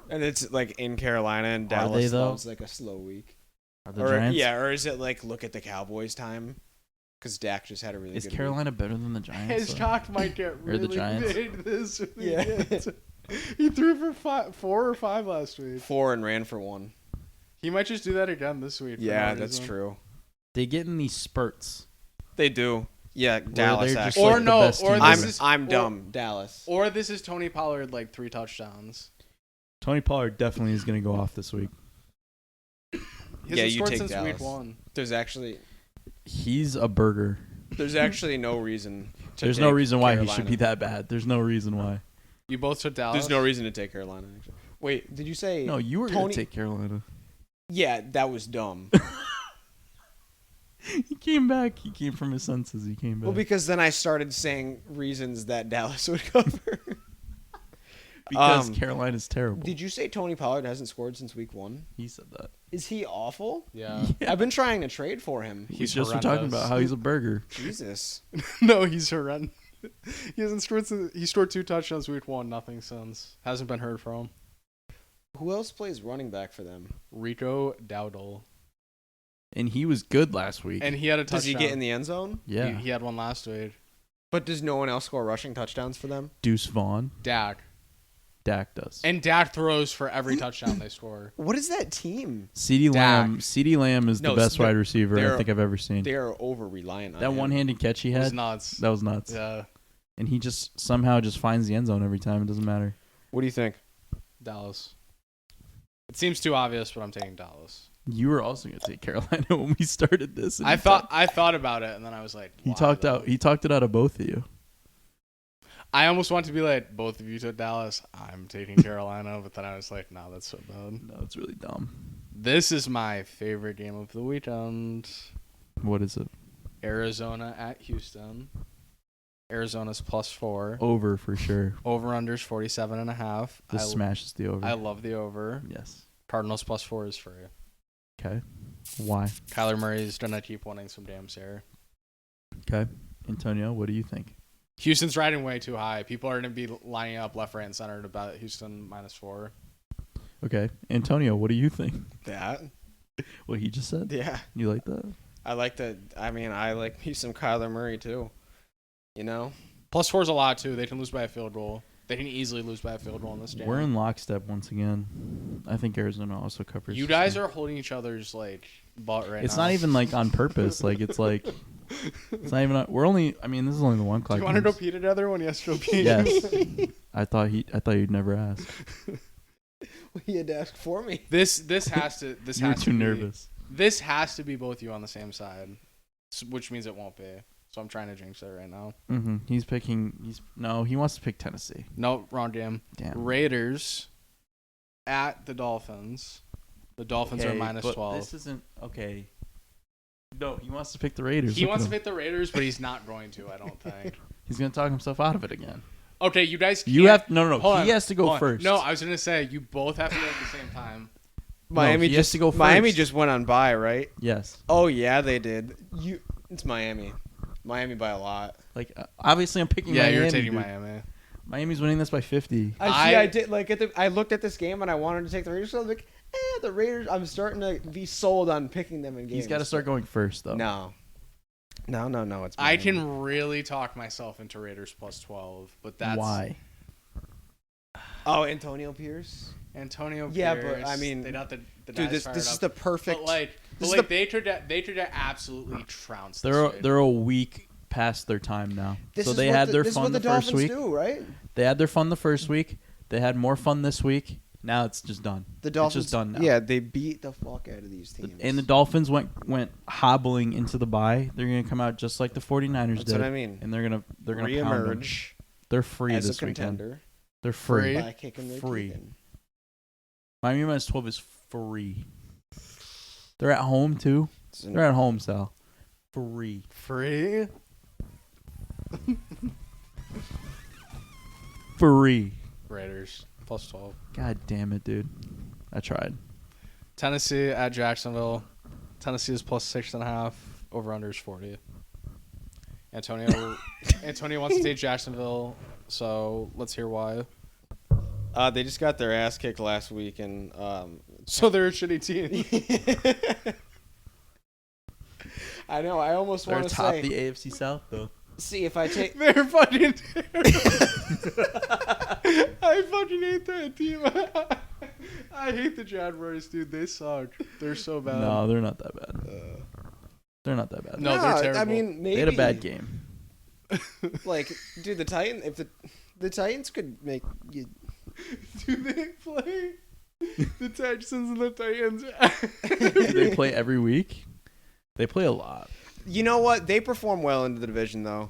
and it's like in Carolina, and Are Dallas they, though? loves like a slow week. are the Or Giants? yeah, or is it like look at the Cowboys time? Because Dak just had a really Is good Carolina better than the Giants? His though? talk might get the really Giants? big this week. Yeah. He threw for 4 or 5 last week. week. 4 and ran for 1. He might just do that again this week. for Yeah, no that's reason. true. They get in these spurts. They do. Yeah, Dallas. they're just Actually, Or like the no, best or team this ever. is I'm or- dumb. Dallas. Or this is Tony Pollard like 3 touchdowns. Tony Pollard definitely is gonna go off this week. He Yeah, hasn't you scored take since Dallas. week 1. There's actually no reason. To There's no take reason why Carolina. he should be that bad. There's no reason why. You both took Dallas. There's no reason to take Carolina. Actually. Wait, did you say? No, you were gonna Tony- take Carolina. Yeah, that was dumb. He came back. He came from his senses. He came back. Well, because then I started saying reasons that Dallas would cover. Because Carolina's terrible. Did you say Tony Pollard hasn't scored since week 1? He said that. Is he awful? Yeah. I've been trying to trade for him. We just were talking about how he's a burger. Jesus. No, he's horrendous. He hasn't scored. He scored 2 touchdowns week 1. Nothing since. Hasn't been heard from. Who else plays running back for them? Rico Dowdle. And he was good last week. And he had a touchdown. Does he get in the end zone? Yeah. He had one last week. But does no one else score rushing touchdowns for them? Deuce Vaughn. Dak. Dak does. And Dak throws for every touchdown they score. What is that team? CeeDee Dak. Lamb. CeeDee Lamb is the best wide receiver I think I've ever seen. They're over reliant on That him. one-handed catch he It was had, nuts. that was nuts. Yeah. And he just somehow just finds the end zone every time. It doesn't matter. What do you think? Dallas. It seems too obvious, but I'm taking Dallas. You were also going to take Carolina when we started this. And I thought about it, and then I was like, he why, talked though? out. He talked it out of both of you. I almost want to be like, both of you took Dallas. I'm taking Carolina, but then I was like, no, that's so bad. No, it's really dumb. This is my favorite game of the weekend. What is it? Arizona at Houston. Arizona's +4. Over for sure. Over-under's 47.5. This smashes the over. I love the over. Yes. Cardinals +4 is free. Okay. Why? Kyler Murray's going to keep winning some damn share. Okay. Antonio, what do you think? Houston's riding way too high. People are going to be lining up left, right, and center to bet Houston -4. Okay. Antonio, what do you think? That? What he just said? Yeah. You like that? I like me some Kyler Murray too. You know? +4 is a lot, too. They can lose by a field goal. They can easily lose by a field goal in this game. We're in lockstep once again. I think Arizona also covers. You guys are holding each other's butt right now. It's not even on purpose. It's not even. We're only. I mean, this is only the one Do clock. you want to go pee together when you have to go pee? Yes. I thought you'd never ask. He had to ask for me. This has to. You were too nervous. This has to be both you on the same side, which means it won't be. So I'm trying to jinx it right now. Mm-hmm. He's picking. He wants to pick Tennessee. No, wrong game. Damn. Raiders at the Dolphins. The Dolphins are -12. This isn't okay. No, he wants to pick the Raiders. He wants to pick the Raiders, but he's not going to. I don't think. He's gonna talk himself out of it again. Okay, you guys. You have no. Hold He on, has to go hold on. first. No, I was gonna say you both have to go at the same time. Miami he has to go first. Miami just went on bye, right? Yes. Oh yeah, they did. It's Miami. Miami by a lot. Obviously, I'm picking. Yeah, Miami, you're taking dude. Miami. Miami's winning this by 50. I did I looked at this game and I wanted to take the Raiders. So I was like, the Raiders. I'm starting to be sold on picking them in games. He's got to start going first, though. No. It's Miami. I can really talk myself into Raiders +12, but that's why. Oh, Antonio Pierce. Antonio Pierce. Yeah, but I mean, they got the dude, guys this fired is up. the perfect. They could absolutely trounce. They're a week past their time now. So they had their fun the first week. Do, right? They had their fun the first week. They had more fun this week. Now it's just done. The Dolphins it's just done now. Yeah, they beat the fuck out of these teams. And the Dolphins went hobbling into the bye. They're gonna come out just like the 49ers That's did. what I mean. And they're gonna pound them. reemerge They're free as this a weekend. contender They're free. by kicking their Free. teeth in. Miami -12 is free. They're at home too. It's an- They're at home, Sal. Free. free. Free. Raiders +12. God damn it, dude. I tried. Tennessee at Jacksonville. Tennessee is +6.5. Over/under is 40. Antonio wants to take Jacksonville, so let's hear why. They just got their ass kicked last week, and So they're a shitty team. I know. I almost They're want to atop say, the AFC South, though. see if I take. They're fucking terrible. I fucking hate that team. I hate the Jaguars, dude. They suck. They're so bad. No, they're not that bad. They're not that bad. No, they're terrible. I mean, maybe They had a bad game. Like, dude, the Titans could make you. Do they play the Texans and the Titans? Do they play every week? They play a lot. You know what? They perform well in the division, though.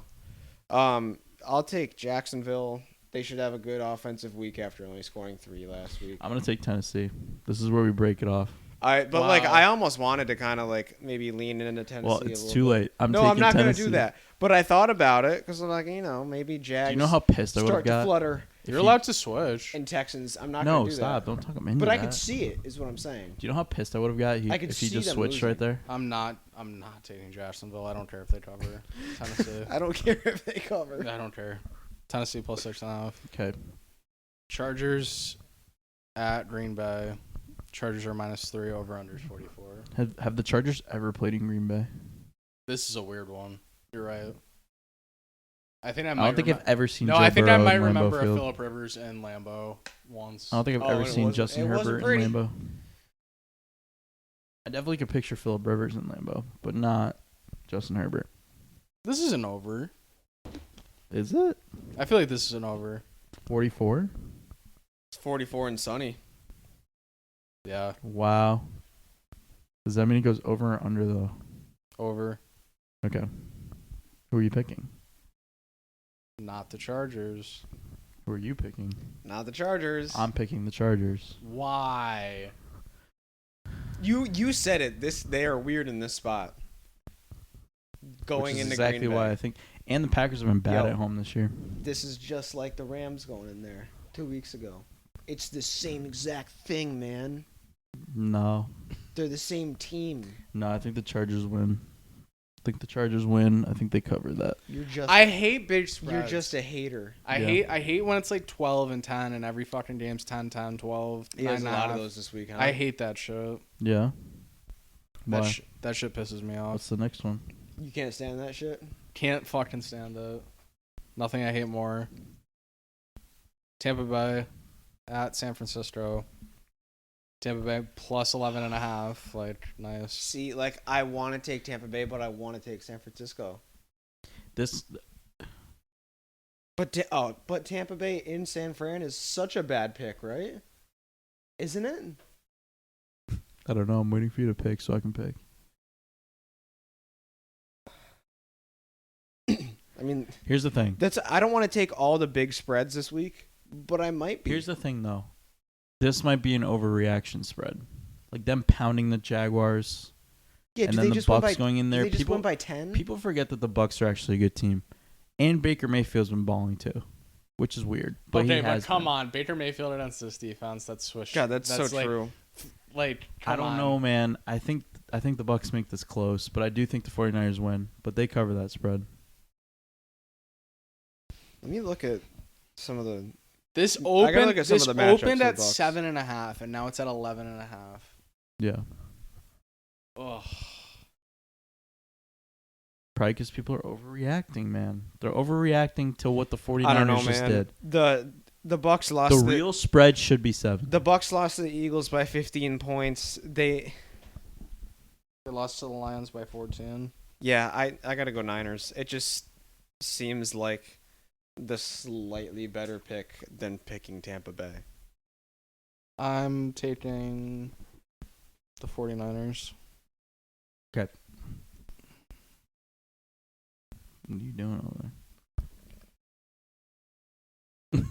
I'll take Jacksonville. They should have a good offensive week after only scoring 3 last week. I'm going to take Tennessee. This is where we break it off. But Wow. I almost wanted to kind of maybe lean into Tennessee. Well, a it's little too bit. late. I'm No, I'm taking not going to Tennessee. do that. But I thought about it because I'm like, maybe Jags. Do you know how pissed I would have start to got? flutter. You're allowed to switch. And Texans, I'm not No, going to do stop. that. Don't talk him into But I that. could see it, is what I'm saying. Do you know how pissed I would have got I could if he see just them switched losing. right there? I'm not taking Jacksonville. I don't care if they cover. Tennessee. I don't care if they cover. I don't care. Tennessee plus 6.5. Okay. Chargers at Green Bay. Chargers are -3. Over under 44. Have the Chargers ever played in Green Bay? This is a weird one. You're right. I think I I might. don't think I've ever seen. No, Joe I think I Burrow might in Lambeau remember a Field. Phillip Rivers in Lambeau once. I don't think I've Oh, ever and it seen wasn't- Justin it wasn't Herbert pretty. in Lambeau. I definitely could picture Phillip Rivers in Lambeau, but not Justin Herbert. This is an over. Is it I feel like this is an over. 44? It's 44 and sunny. Yeah, Wow. Does that mean he goes over or under though? over. Okay. Who are you picking? Not the Chargers. Who are you picking? Not the Chargers. I'm picking the Chargers. Why? You said it. They are weird in this spot. Going Which is into exactly Green Bay. why I think. And the Packers have been bad Yo. at home this year. This is just like the Rams going in there 2 weeks ago. It's the same exact thing, man. No. They're the same team. No, I think the Chargers win. I think they cover that. You're just I hate big spreads. you're just a hater. I hate when it's like 12 and 10 and every fucking game's 10, 10, 12. He has a 9.5. lot of those this week. Huh? I hate that shit. Yeah. Why? That shit pisses me off. What's the next one? You can't stand that shit. Can't fucking stand it. Nothing I hate more. Tampa Bay at San Francisco. Tampa Bay plus 11.5. Like, nice. See, like I want to take Tampa Bay, but I want to take San Francisco. But Tampa Bay in San Fran is such a bad pick, right? Isn't it? I don't know. I'm waiting for you to pick so I can pick. I mean, Here's the thing. I don't want to take all the big spreads this week, but I might be. Here's the thing, though. This might be an overreaction spread. Like them pounding the Jaguars, yeah, and do then they the just win Bucks by, going in do there. they just win by 10? People forget that the Bucks are actually a good team, and Baker Mayfield's been balling too, which is weird. But Okay, he but has. come been. on. Baker Mayfield against this defense. That's swish. God, that's so like, true. Like, I come don't on. know, man. I think the Bucks make this close, but I do think the 49ers win. But they cover that spread. Let me look at some of the. This gotta opened. look at some This of the matchups opened for the at Bucks. 7.5, and now it's at 11.5. Yeah. Ugh. Probably because people are overreacting, man. They're overreacting to what the 49ers I don't know, just man. did. The Bucks lost. The real spread should be 7. The Bucks lost to the Eagles by 15 points. They lost to the Lions by 14. Yeah, I gotta go Niners. It just seems like the slightly better pick than picking Tampa Bay. I'm taking the 49ers. Okay. What are you doing over there?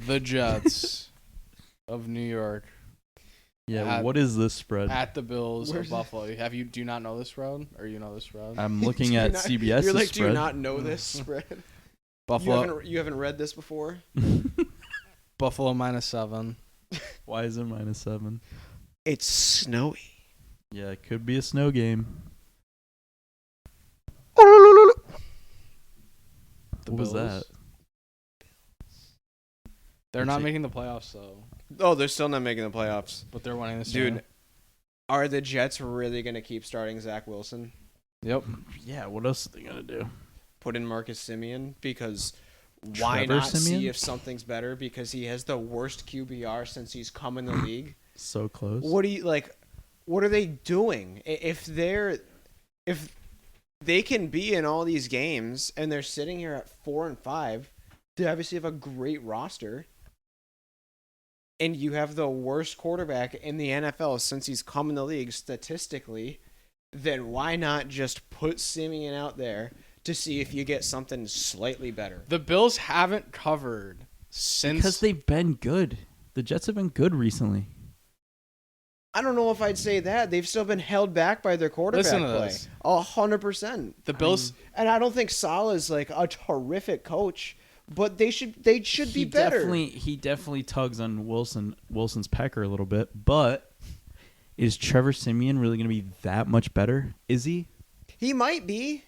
The Jets of New York Yeah, what is this spread? at the Bills Where's of Buffalo. Do you not know this road? Or you know this road? I'm looking Do you at not- CBS's You're like, do spread. you not know this spread? Buffalo You haven't read this before? Buffalo -7. Why is it -7? It's snowy. Yeah, it could be a snow game. The What was Bills. that? They're Let's not see. making the playoffs though, Oh, they're still not making the playoffs. but they're winning this Dude, year. are the Jets really going to keep starting Zach Wilson? Yep. Yeah, what else are they gonna do? Put in Marcus Simeon? Because why Trevor not Siemian? see if something's better? Because he has the worst QBR since he's come in the league. So close. What are they doing? If they can be in all these games and they're sitting here at 4-5, they obviously have a great roster. And you have the worst quarterback in the NFL since he's come in the league statistically, then why not just put Simeon out there to see if you get something slightly better? The Bills haven't covered since Because they've been good. The Jets have been good recently. I don't know if I'd say that. They've still been held back by their quarterback Listen to play. this. 100%. the Bills. And I don't think Salah's like a terrific coach, but they should be better. He definitely tugs on Wilson's pecker a little bit, but is Trevor Siemian really going to be that much better? Is he? He might be.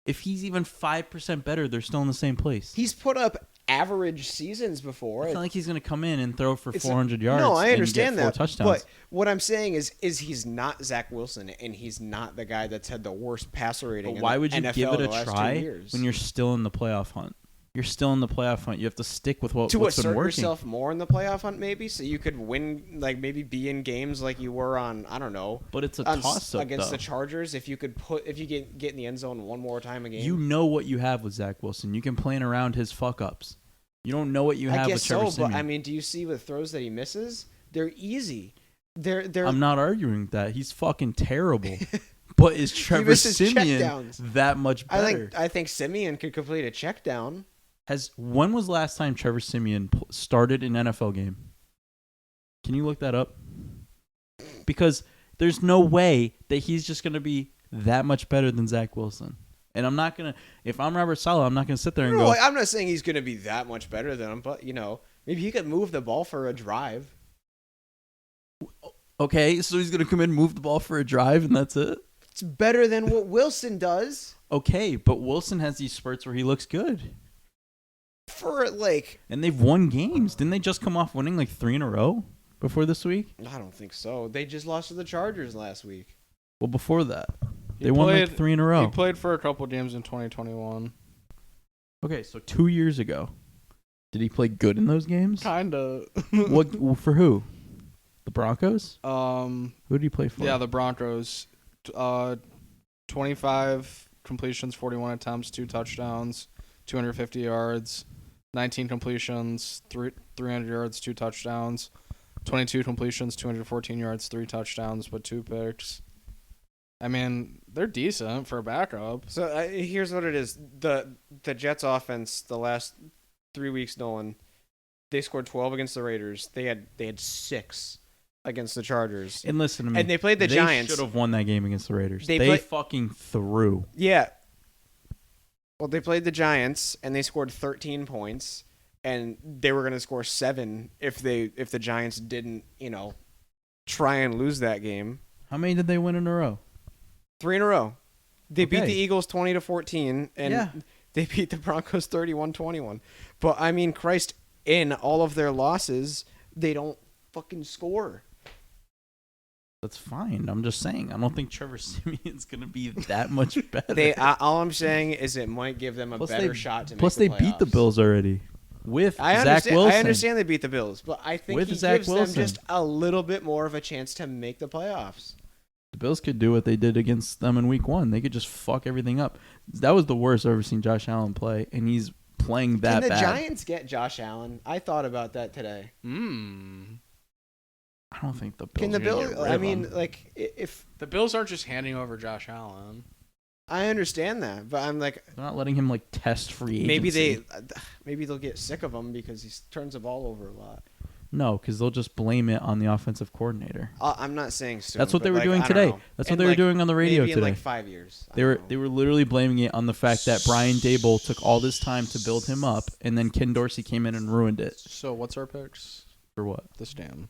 If he's even 5% better, they're still in the same place. He's put up average seasons before. It's not like he's going to come in and throw for It's 400 yards. No, I understand and get 4 that. touchdowns. But what I'm saying is he's not Zach Wilson, and he's not the guy that's had the worst passer rating. But why would you NFL give it the a last 2 try years. when you're still in the playoff hunt? You're still in the playoff hunt. You have to stick with what's to been assert working. yourself more in the playoff hunt, maybe, so you could win, like maybe be in games like you were on, I don't know. But it's a on toss-up, against though. the Chargers. If you get in the end zone one more time a game, You know what you have with Zach Wilson. You can plan around his fuck ups. You don't know what you have I with guess Trevor so. But Siemian. I mean, do you see the throws that he misses? They're easy. They're. I'm not arguing that. He's fucking terrible. But is Trevor misses Siemian checkdowns. that much better? I think Simeon could complete a check down. When was the last time Trevor Siemian started an NFL game? Can you look that up? Because there's no way that he's just going to be that much better than Zach Wilson. And I'm not going to, if I'm Robert Saleh, I'm not going to sit there and No, go, I'm not saying he's going to be that much better than him, but maybe he could move the ball for a drive. okay, so he's going to come in, move the ball for a drive, and that's it? It's better than what Wilson does. Okay, but Wilson has these spurts where he looks good. And they've won games. Didn't they just come off winning like 3 in a row before this week? I don't think so. They just lost to the Chargers last week. Well, before that, they won like 3 in a row. He played for a couple games in 2021. Okay, so 2 years ago, did he play good in those games? Kinda. What for? Who? The Broncos? Who did he play for? Yeah, the Broncos. 25 completions, 41 attempts, 2 touchdowns, 250 yards. 19 completions, 300 yards, 2 touchdowns. 22 completions, 214 yards, 3 touchdowns, but 2 picks. I mean, they're decent for a backup. So here's what it is: the Jets' offense the last 3 weeks, Nolan, they scored 12 against the Raiders. They had 6 against the Chargers. And listen to me. And they played the Giants. They should have won that game against the Raiders. They fucking threw. Yeah. Well, they played the Giants and they scored 13 points, and they were going to score 7 if the Giants didn't, try and lose that game. How many did they win in a row? 3 in a row. They beat Okay. the Eagles 20-14, and they beat the Broncos 31-21. But I mean, Christ, in all of their losses, they don't fucking score. That's fine. I'm just saying. I don't think Trevor Siemian's going to be that much better. All I'm saying is it might give them a better shot to make Plus, the they beat the playoffs. Bills already with Zach understand, Wilson. I understand they beat the Bills, but I think With he Zach gives Wilson. them just a little bit more of a chance to make the playoffs. The Bills could do what they did against them in Week 1. They could just fuck everything up. That was the worst I've ever seen Josh Allen play, and he's playing that Can the bad. Giants get Josh Allen? I thought about that today. I don't think the Bills. Can the are gonna Bills? get rid I of mean, him. like, if The Bills aren't just handing over Josh Allen. I understand that, but I'm like, they're not letting him like test free agency. maybe they'll get sick of him because he turns the ball over a lot. No, because they'll just blame it on the offensive coordinator. I'm not saying soon. That's what they but, were like, doing I don't today. know. That's what And, they were like, doing on the radio maybe today. in like 5 years. They were literally blaming it on the fact that Brian Dable took all this time to build him up, and then Ken Dorsey came in and ruined it. So what's our picks? For what? This damn.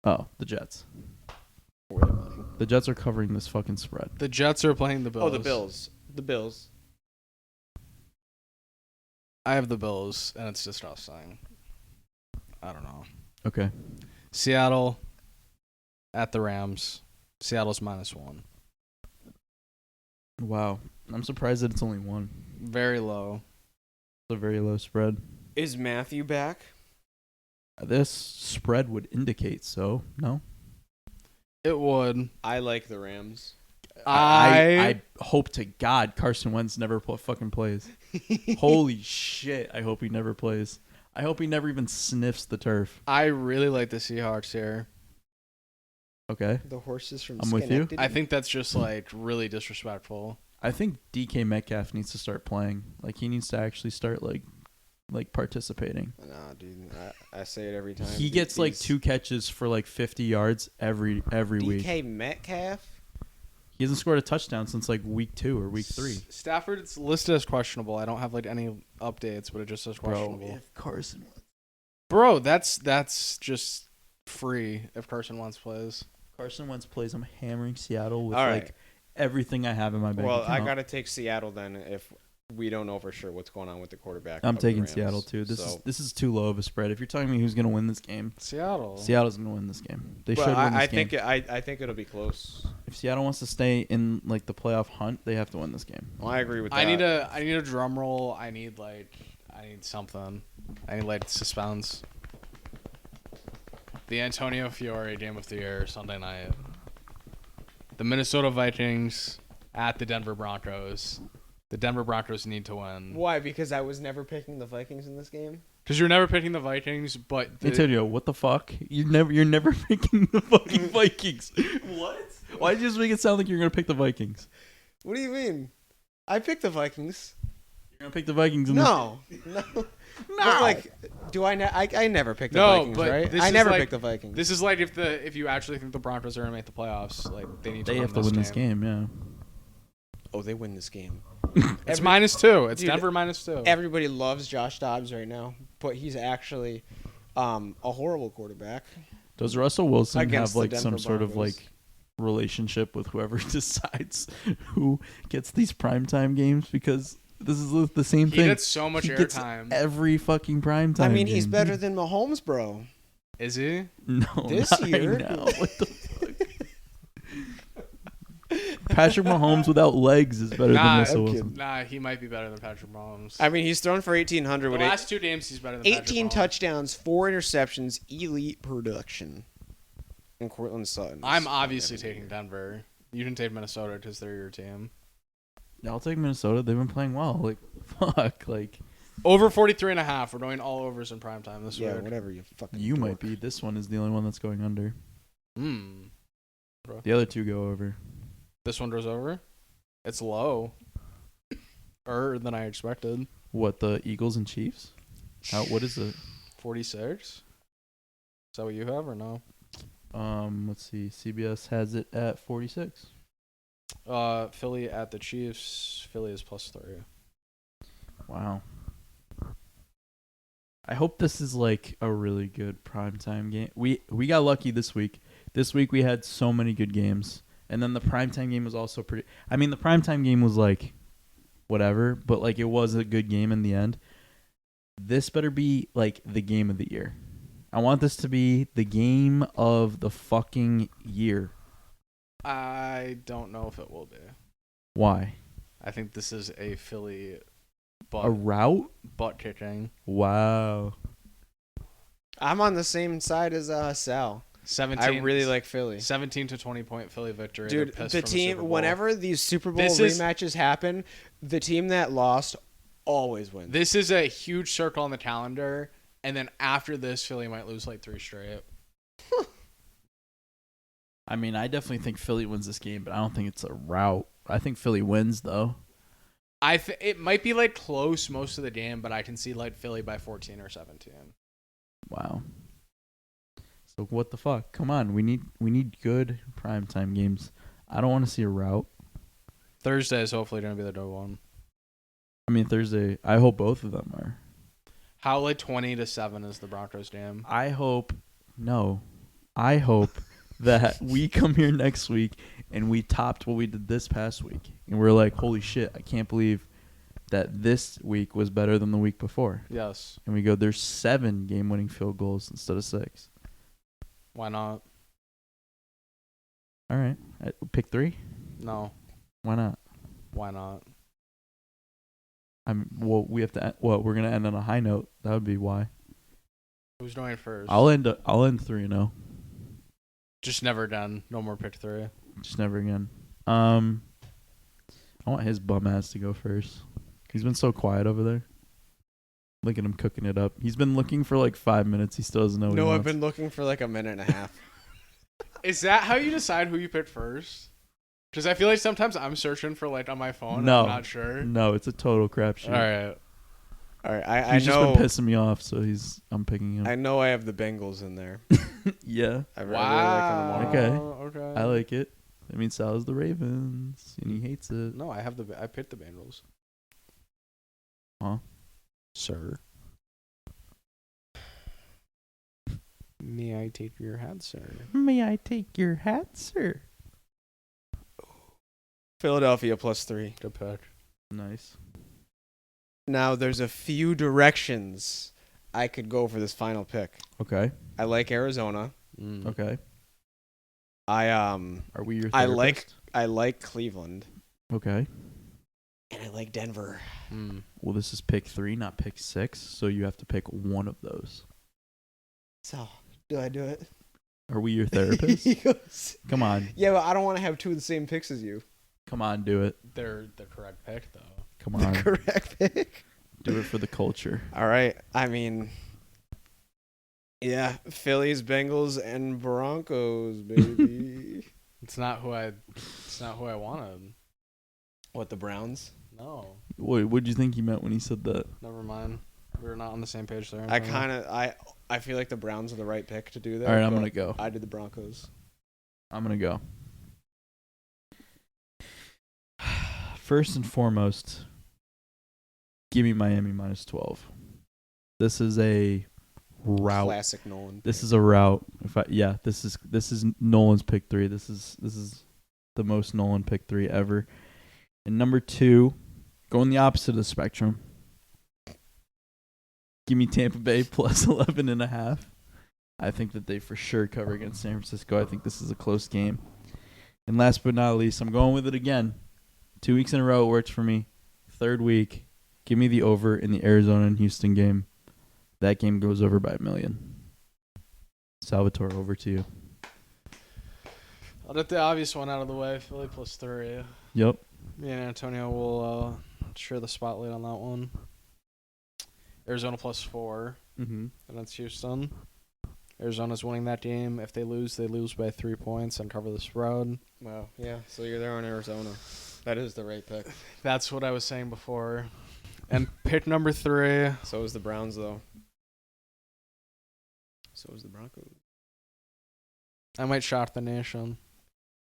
Oh, the Jets. The Jets are covering this fucking spread. The Jets are playing the Bills. Oh, the Bills. The Bills. I have the Bills, and it's disgusting. I don't know. Okay. Seattle at the Rams. Seattle's -1. Wow. I'm surprised that it's only 1. Very low. It's a very low spread. Is Matthew back? This spread would indicate so. No? It would. I like the Rams. I hope to God Carson Wentz never fucking plays. Holy shit. I hope he never plays. I hope he never even sniffs the turf. I really like the Seahawks here. Okay. The horses from I'm with you. Schenectady? I think that's just like really disrespectful. I think DK Metcalf needs to start playing. Like, he needs to actually start, like participating. Nah, dude. I say it every time. He gets, like, 2 catches for, like, 50 yards every week. DK Metcalf? He hasn't scored a touchdown since like week 2 or week 3. Stafford's listed as questionable. I don't have like any updates, but it just says questionable. if Carson Wentz. Bro, that's just free if Carson Wentz plays. Carson Wentz plays, I'm hammering Seattle with All like right. everything I have in my bank Well, account. I got to take Seattle then if we don't know for sure what's going on with the quarterback. I'm of the taking Rams. Seattle too. So- This is too low of a spread. If you're telling me who's going to win this game, Seattle's Seattle's going to win this game. They But should win this I game. think I think it'll be close. If Seattle wants to stay in like the playoff hunt, they have to win this game. Well, I agree with that. I need a drum roll. I need something. I need like suspense. The Antonio Fiore game of the year Sunday night. The Minnesota Vikings at the Denver Broncos. The Denver Broncos need to win. Why? Because I was never picking the Vikings in this game. Because you're never picking the Vikings, but Antonio, what the fuck? You're never picking the fucking Vikings. What? Why did you just make it sound like you're going to pick the Vikings? What do you mean? I picked the Vikings. You're going to pick the Vikings in No. But like, do I? I never picked the No, Vikings, but right? this I is never like- picked the Vikings. this is like if you actually think the Broncos are going to make the playoffs, like they have to win this game, yeah. Oh, they win this game. It's -2. It's Dude, Denver -2. Everybody loves Josh Dobbs right now, but he's actually a horrible quarterback. Does Russell Wilson Against have the like Denver some sort of Broncos. like relationship with whoever decides who gets these primetime games? Because this is the same He thing. gets so much He gets airtime. every fucking primetime. I mean, he's game. better than Mahomes, bro. Is he? No, This not year. Right now. What the fuck? Patrick Mahomes without legs is better than Nah, Russell I'm Wilson. kidding. Nah, he might be better than Patrick Mahomes. I mean, he's thrown for 1,800 The with last 2 games, he's better than Patrick 18 Mahomes. touchdowns, 4 interceptions, elite production. And Cortland Sutton. I'm obviously taking Denver. You can take Minnesota because they're your team. I'll take Minnesota. They've been playing well. Like, fuck. Like, Over 43.5. We're doing all overs in primetime this Yeah, week. whatever you fucking. you might dork. be. This one is the only one that's going under. Bro. The other two go over. This one goes over. It's low. Than I expected. What, the Eagles and Chiefs? What is it? 46. Is that what you have or no? Let's see. CBS has it at 46. Philly at the Chiefs. Philly is +3. Wow. I hope this is like a really good primetime game. We got lucky this week. This week we had so many good games. And then the primetime game was also pretty. I mean, the primetime game was like whatever, but like it was a good game in the end. This better be like the game of the year. I want this to be the game of the fucking year. I don't know if it will be. Why? I think this is a Philly A route? butt kicking. Wow. I'm on the same side as Sal. 17. I really like Philly. 17 to 20 point Philly victory. Dude, They're pissed the from team, Super Bowl. whenever these Super Bowl This is- rematches happen, the team that lost always wins. This is a huge circle on the calendar, and then after this, Philly might lose like 3 straight. I mean, I definitely think Philly wins this game, but I don't think it's a rout. I think Philly wins, though. It might be like close most of the game, but I can see like Philly by 14 or 17. Wow. So what the fuck? Come on, we need good primetime games. I don't want to see a rout. Thursday is hopefully going to be the dope one. I mean, Thursday, I hope both of them are. How like 20 to 7 is the Broncos game? I hope that we come here next week and we topped what we did this past week. And we're like, holy shit, I can't believe that this week was better than the week before. Yes. And we go, there's 7 game-winning field goals instead of 6. Why not? All right. Pick 3? No. Why not? Why not? We have to. We're gonna end on a high note. That would be why. Who's going first? I'll end 3-0. Just never done. No more pick 3. Just never again. I want his bum ass to go first. He's been so quiet over there. Look at him cooking it up. He's been looking for like 5 minutes. He still doesn't know what he No, I've wants. been looking for like a minute and a half. Is that how you decide who you pick first? Because I feel like sometimes I'm searching for like on my phone. No. And I'm not sure. No, it's a total crapshoot. All right. All right, I He's just know. been pissing me off, so I'm picking him. I know I have the Bengals in there. Yeah, I really like them Wow. tomorrow. Okay. Okay. I like it. I mean, Sal has the Ravens, and he hates it. No, I picked the Bengals. Huh? Sir. May I take your hat, sir? May I take your hat, sir? Philadelphia +3. Good pick. Nice. Now, there's a few directions I could go for this final pick. Okay. I like Arizona. Okay. I Are we your I therapist? like Cleveland. Okay. And I like Denver. Well, this is pick 3, not pick 6, so you have to pick one of those. So, do I do it? Are we your therapist? He goes, Come on. yeah, but I don't want to have two of the same picks as you. Come on, do it. They're the correct pick, though. Come on. Correct pick. Do it for the culture. All right. I mean, yeah, Phillies, Bengals, and Broncos, baby. It's not who I wanted. What, the Browns? No, What'd you think he meant when he said that? never mind. We're not on the same page there. I feel like the Browns are the right pick to do that. All right, I'm but going to go. I did the Broncos. I'm going to go. First and foremost, give me Miami -12. This is a route. Classic Nolan. This is a route. This is Nolan's pick 3. This is the most Nolan pick 3 ever. And number 2, going the opposite of the spectrum. Give me Tampa Bay +11.5. I think that they for sure cover against San Francisco. I think this is a close game. And last but not least, I'm going with it again. 2 weeks in a row, it works for me. Third week, give me the over in the Arizona and Houston game. That game goes over by 1 million. Salvatore, over to you. I'll get the obvious one out of the way. Philly +3. Yep. Me and Antonio will share the spotlight on that one. Arizona +4. Mm-hmm. Against Houston. Arizona's winning that game. If they lose by 3 points and cover the spread. Wow. Yeah. So you're there on Arizona. That is the right pick. That's what I was saying before. And pick number 3. So is the Browns, though. So is the Broncos. I might shock the nation.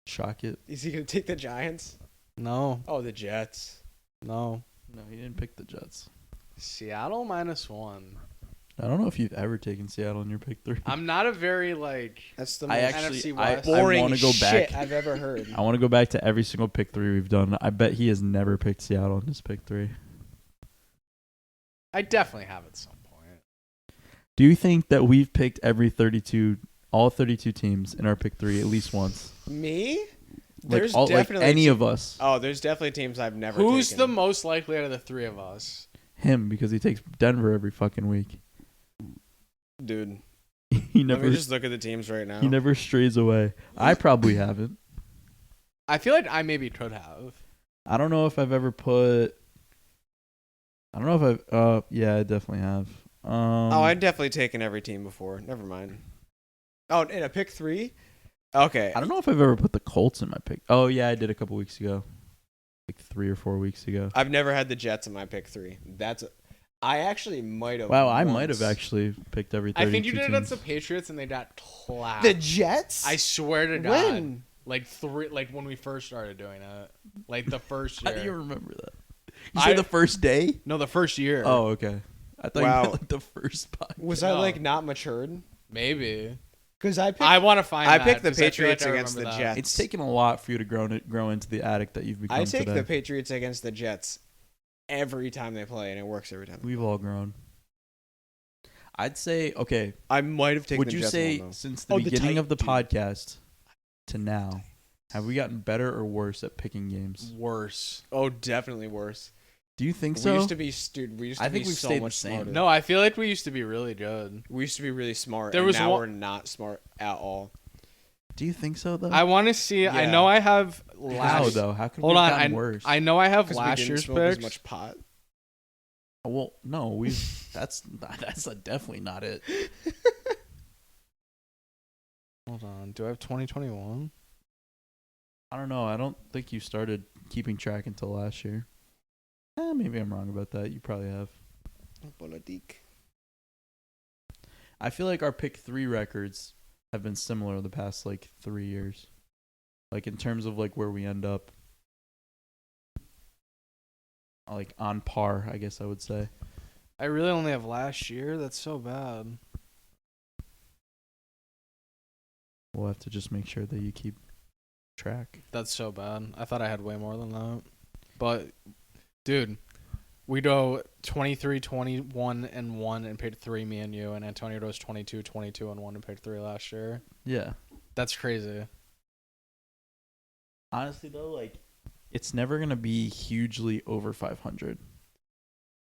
Shock it. Is he going to take the Giants? No. Oh, the Jets. No. No, he didn't pick the Jets. Seattle -1. I don't know if you've ever taken Seattle in your pick 3. I'm not a very, That's the I most actually, NFC I West. boring want to go shit back. I've ever heard. I want to go back to every single pick 3 we've done. I bet he has never picked Seattle in his pick 3. I definitely have at some point. Do you think that we've picked all 32 teams in our pick 3 at least once? Me? Like any of us. Oh, there's definitely teams I've never Who's the taken. most likely out of the 3 of us? Him, because he takes Denver every fucking week. Dude, He let never me just look at the teams right now. he never strays away. I probably haven't. I feel like I maybe could have. I don't know if I've ever put. I don't know if I've. Yeah, I definitely have. I've definitely taken every team before. Never mind. Oh, in a pick 3? Okay. I don't know if I've ever put the Colts in my pick. Oh yeah, I did a couple weeks ago, like 3 or 4 weeks ago. I've never had the Jets in my pick 3. I actually might have. Wow, I might once. have actually picked every 32 I think you did it against the teams. Patriots and they got clapped. The Jets? I swear to God. When? Like when we first started doing it. Like the first How year. do you remember that? You said the first day? No, the first year. Oh, okay. I thought you Wow. meant like the first podcast. Was No. I like not matured? Maybe. Because I picked. I want to find I that, picked the 'cause I feel like Patriots I against remember the that. Jets. It's taken a lot for you to grow into the addict that you've become I take today. the Patriots against the Jets every time they play, and it works every time. We've all grown. I'd say, okay, I might have taken would the you Jets say one, though. since the Oh, the beginning of the Titans, dude. podcast to now, have we gotten better or worse at picking games? Worse. Oh, definitely worse. Do you think We so? used to be We used to I think be we've so stayed the much same. smarter. No, I feel like we used to be really good. We used to be really smart. There and was now one- we're not smart at all. Do you think so though? I want to see. I Yeah. know I have How last. though? How could Hold we on. have gotten worse? I know I have Because we last didn't year's smoke picks. as much pot. Well, no, that's definitely not it. Hold on. Do I have 2021? I don't know. I don't think you started keeping track until last year. Maybe I'm wrong about that. You probably have. Politique. I feel like our pick 3 records have been similar the past like 3 years. Like in terms of like where we end up, like on par, I guess I would say. I really only have last year. That's so bad. We'll have to just make sure that you keep track. That's so bad. I thought I had way more than that. But, dude, we go 23, 21, and 1 and paid 3, me and you. And Antonio goes 22, 22, and 1 and paid 3 last year. Yeah. That's crazy. Honestly, though, like, it's never going to be hugely over 500.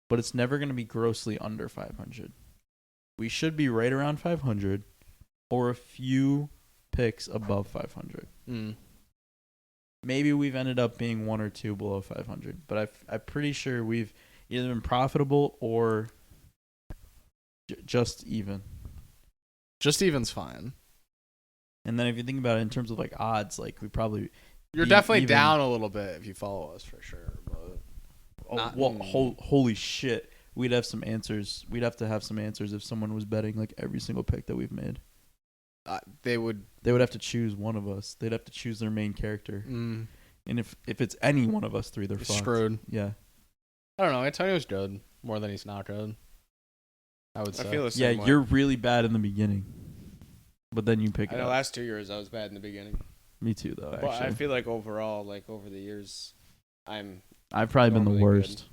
But it's never going to be grossly under 500. We should be right around 500 or a few picks above 500. Maybe we've ended up being 1 or 2 below 500. But I'm pretty sure we've either been profitable or just even. Just even's fine. And then if you think about it in terms of, like, odds, like, we probably... You're definitely down a little bit if you follow us for sure. But holy shit. We'd have some answers. We'd have to have some answers if someone was betting, like, every single pick that we've made. They would have to choose one of us. They'd have to choose their main character. And if it's any one of us three, they're fucked. Screwed. Yeah. I don't know. Antonio's good more than he's not good. I would say. I feel the same Yeah, way. you're really bad in the beginning. But then you pick it The up. last 2 years I was bad in the beginning. Me too, though, actually. But I feel like overall, like over the years, I've probably been the normally worst.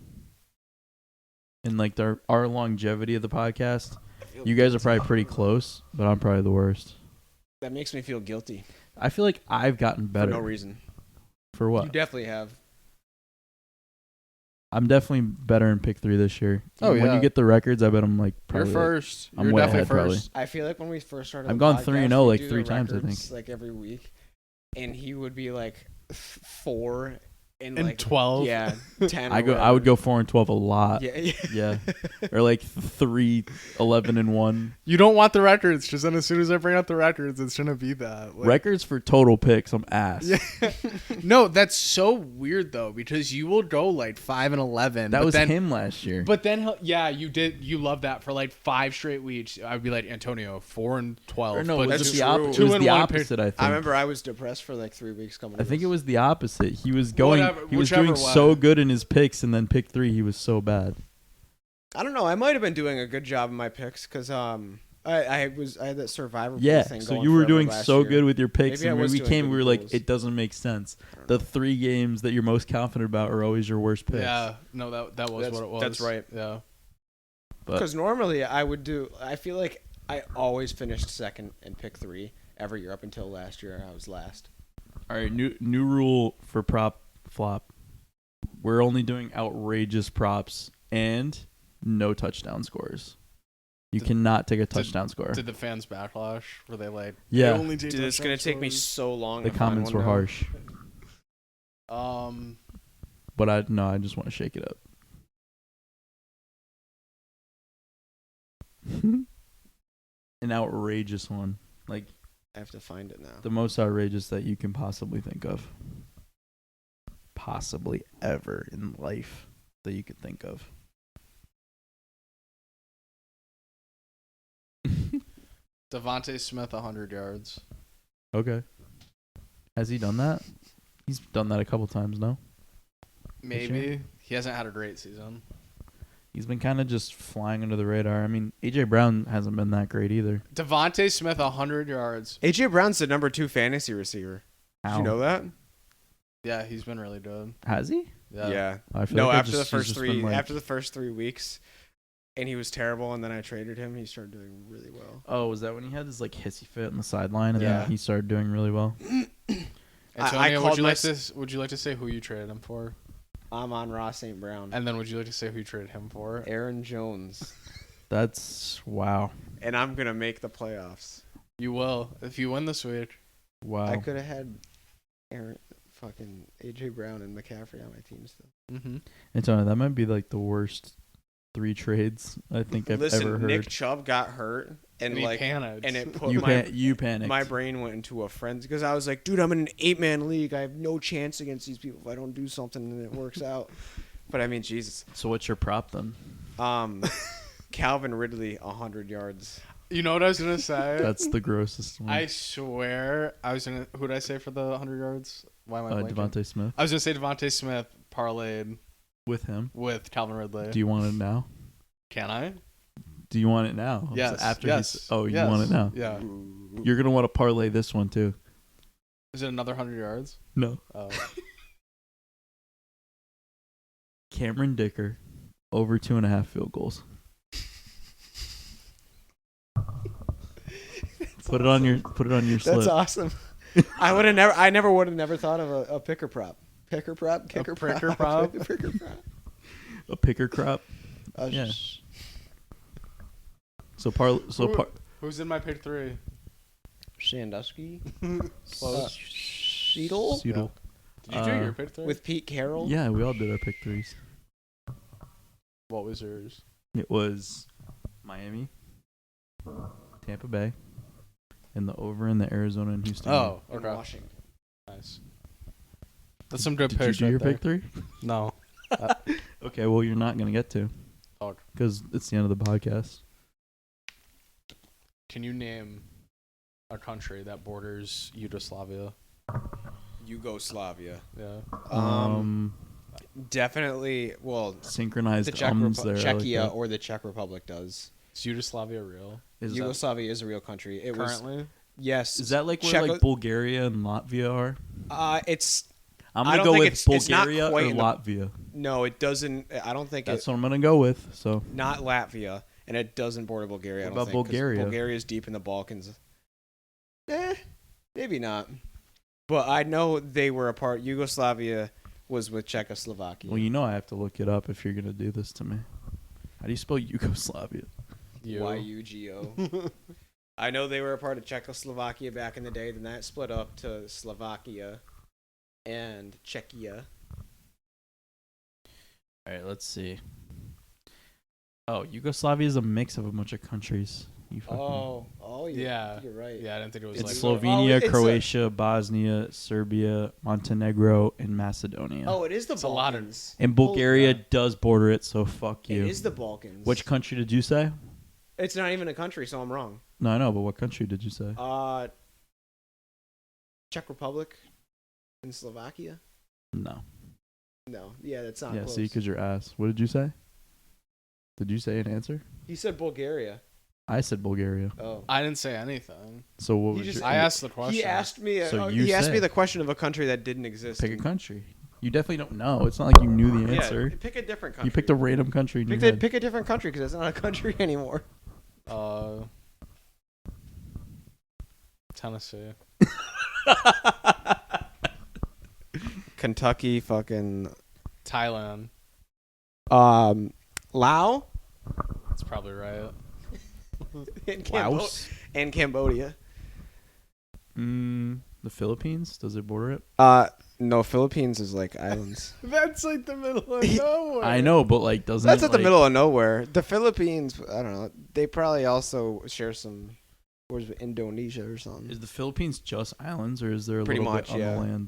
In, like, our longevity of the podcast, you guys are probably pretty close, but I'm probably the worst. That makes me feel guilty. I feel like I've gotten better. For no reason. For what? You definitely have. I'm definitely better in pick 3 this year. Oh, When yeah. you get the records, I bet I'm like You're probably first. I'm You're way definitely ahead, first. I feel like when we first started, I've the gone podcast, 3-0 we like do 3 the times, I records, think. like every week, and he would be like 4 and And like 12. Yeah, 10. I would go 4-12 a lot. Yeah. Yeah. Or like 3-11-1. You don't want the records, just then as soon as I bring out the records, it's gonna be that. Like, Records for total picks, I'm ass. Yeah. No, that's so weird though, because you will go like 5-11. That but was then, him last year. But then, you did. You loved that for like 5 straight weeks. I'd be like Antonio 4-12. Or no, but it was that's the, true. opposite. It 2 was and the 1 opposite, I think. I remember I was depressed for like 3 weeks coming. I think it was the opposite. He was going. He was whichever doing way. so good in his picks, and then pick 3, he was so bad. I don't know. I might have been doing a good job in my picks because I had that Survivor Yeah. thing So going you were forever doing last so year. good with your picks, Maybe I and when was we doing came, good we were with like, those. it doesn't make sense. I don't The know. 3 games that you're most confident about are always your worst picks. Yeah, no, that was what it was. That's right. Yeah. But Because normally I would do. I feel like I always finished second in pick 3 every year up until last year. I was last. all right, new rule for prop flop. We're only doing outrageous props and no touchdown scores. You cannot take a touchdown score. Did the fans backlash? Were they like, Yeah. they only take Dude, it's gonna touchdown take me scores? so long. The to comments find were one now. harsh, Um, but I just want to shake it up. An outrageous one, like I have to find it now. the most outrageous that you can possibly think of, possibly ever in life that you could think of. Devontae Smith 100 yards. Okay. Has he done that? He's done that a couple times, no? Maybe. He hasn't had a great season. He's been kind of just flying under the radar. I mean, A.J. Brown hasn't been that great either. Devontae Smith 100 yards. AJ Brown's the number 2 fantasy receiver. Did Ow. you know that? Yeah, he's been really good. Has he? Yeah. I feel No, like after the he's first just 3 been, like- after the first 3 weeks, and he was terrible, and then I traded him. He started doing really well. Oh, was that when he had his like hissy fit on the sideline and Yeah. then he started doing really well? Antonio, called would you like to say who you traded him for? I'm on Ross St. Brown. And then would you like to say who you traded him for? Aaron Jones. That's wow. And I'm going to make the playoffs. You will if you win this week. Wow. I could have had fucking AJ Brown and McCaffrey on my team still. Mm-hmm. Antonio, that might be like the worst 3 trades I think I've Listen, ever heard. Nick Chubb got hurt, and he like, panicked. and it put you panicked. my brain went into a frenzy because I was like, dude, I'm in an 8-man league. I have no chance against these people if I don't do something and it works out. But I mean, Jesus. So what's your prop then? Calvin Ridley, 100 yards. You know what I was gonna say? That's the grossest one. I swear I was gonna. Who did I say for the 100 yards? Why am I blanking? Devontae Smith. I was gonna say Devontae Smith parlayed With him. with Calvin Ridley. Do you want it now? Can I? Do you want it now? Yes. After yes. you yes. want it now? Yeah. You're gonna want to parlay this one too. Is it another 100 yards? No. Oh. Cameron Dicker, over 2.5 field goals. Put it on your slip. That's awesome. I never would have never thought of a picker prop. Picker prop? Kicker prop? picker prop? Picker prop. A picker crop. Yeah. Who's in my pick 3? Sandusky? Close. Sheedle? Seattle. Did you do your pick 3? With Pete Carroll? Yeah, we all did our pick 3s. What was yours? It was Miami, Tampa Bay, and the over in the Arizona and Houston. Oh, In okay. Washington. Nice. That's some good Did you picks do right your there. pick 3? No. Okay, well you're not gonna get to Oh. because it's the end of the podcast. Can you name a country that borders Yugoslavia? Yugoslavia. Yeah. Definitely, well, Synchronized the Czech ums there. I like Czechia that. or the Czech Republic does. Is Yugoslavia real? Is Yugoslavia is a real country. It was Currently? yes. Is that like where Czech- like Bulgaria and Latvia are? It's I'm I gonna don't go think with it's not Bulgaria or quite in the- Latvia. no, it doesn't. I don't think That's it. what I'm gonna go with. So Not Latvia, and it doesn't border Bulgaria. What I don't about think, 'cause Bulgaria? Bulgaria's deep in the Balkans. Maybe not. But I know they were a part. Yugoslavia was with Czechoslovakia. well, you know I have to look it up if you're gonna do this to me. How do you spell Yugoslavia? YUGO. I know they were a part of Czechoslovakia back in the day. Then that split up to Slovakia and Czechia. All right, let's see. Oh, Yugoslavia is a mix of a bunch of countries. You fucking. Oh, Yeah. You're right. Yeah, I didn't think it was It's like Slovenia, it's a- Croatia, Bosnia, Serbia, Montenegro, and Macedonia. Oh, it is the It's a lot of- Balkans. And Bulgaria Holy crap. does border it, so fuck you. It is the Balkans. Which country did you say? It's not even a country, so I'm wrong. No, I know, but what country did you say? Czech Republic and Slovakia. No. No, yeah, that's not Yeah, close. see, because your ass. What did you say? Did you say an answer? He said Bulgaria. I said Bulgaria. Oh. I didn't say anything. So what He was just- your? I asked the question. He asked me. So he you asked me said. the question of a country that didn't exist. Pick a country. You definitely don't know. It's not like you knew the Yeah, answer. pick a different country. You picked a random country in your head. Pick a different country because it's not a country anymore. Tennessee. Kentucky, fucking Thailand. Lao That's probably right. and, Laos. and Cambodia. The Philippines. Does it border it? No, Philippines is like islands. That's like the middle of nowhere. I know, but like, doesn't That's it, at the like- middle of nowhere. The Philippines, I don't know. They probably also share some. Where's Indonesia or something? Is the Philippines just islands, or is there a Pretty little much, bit on yeah. the land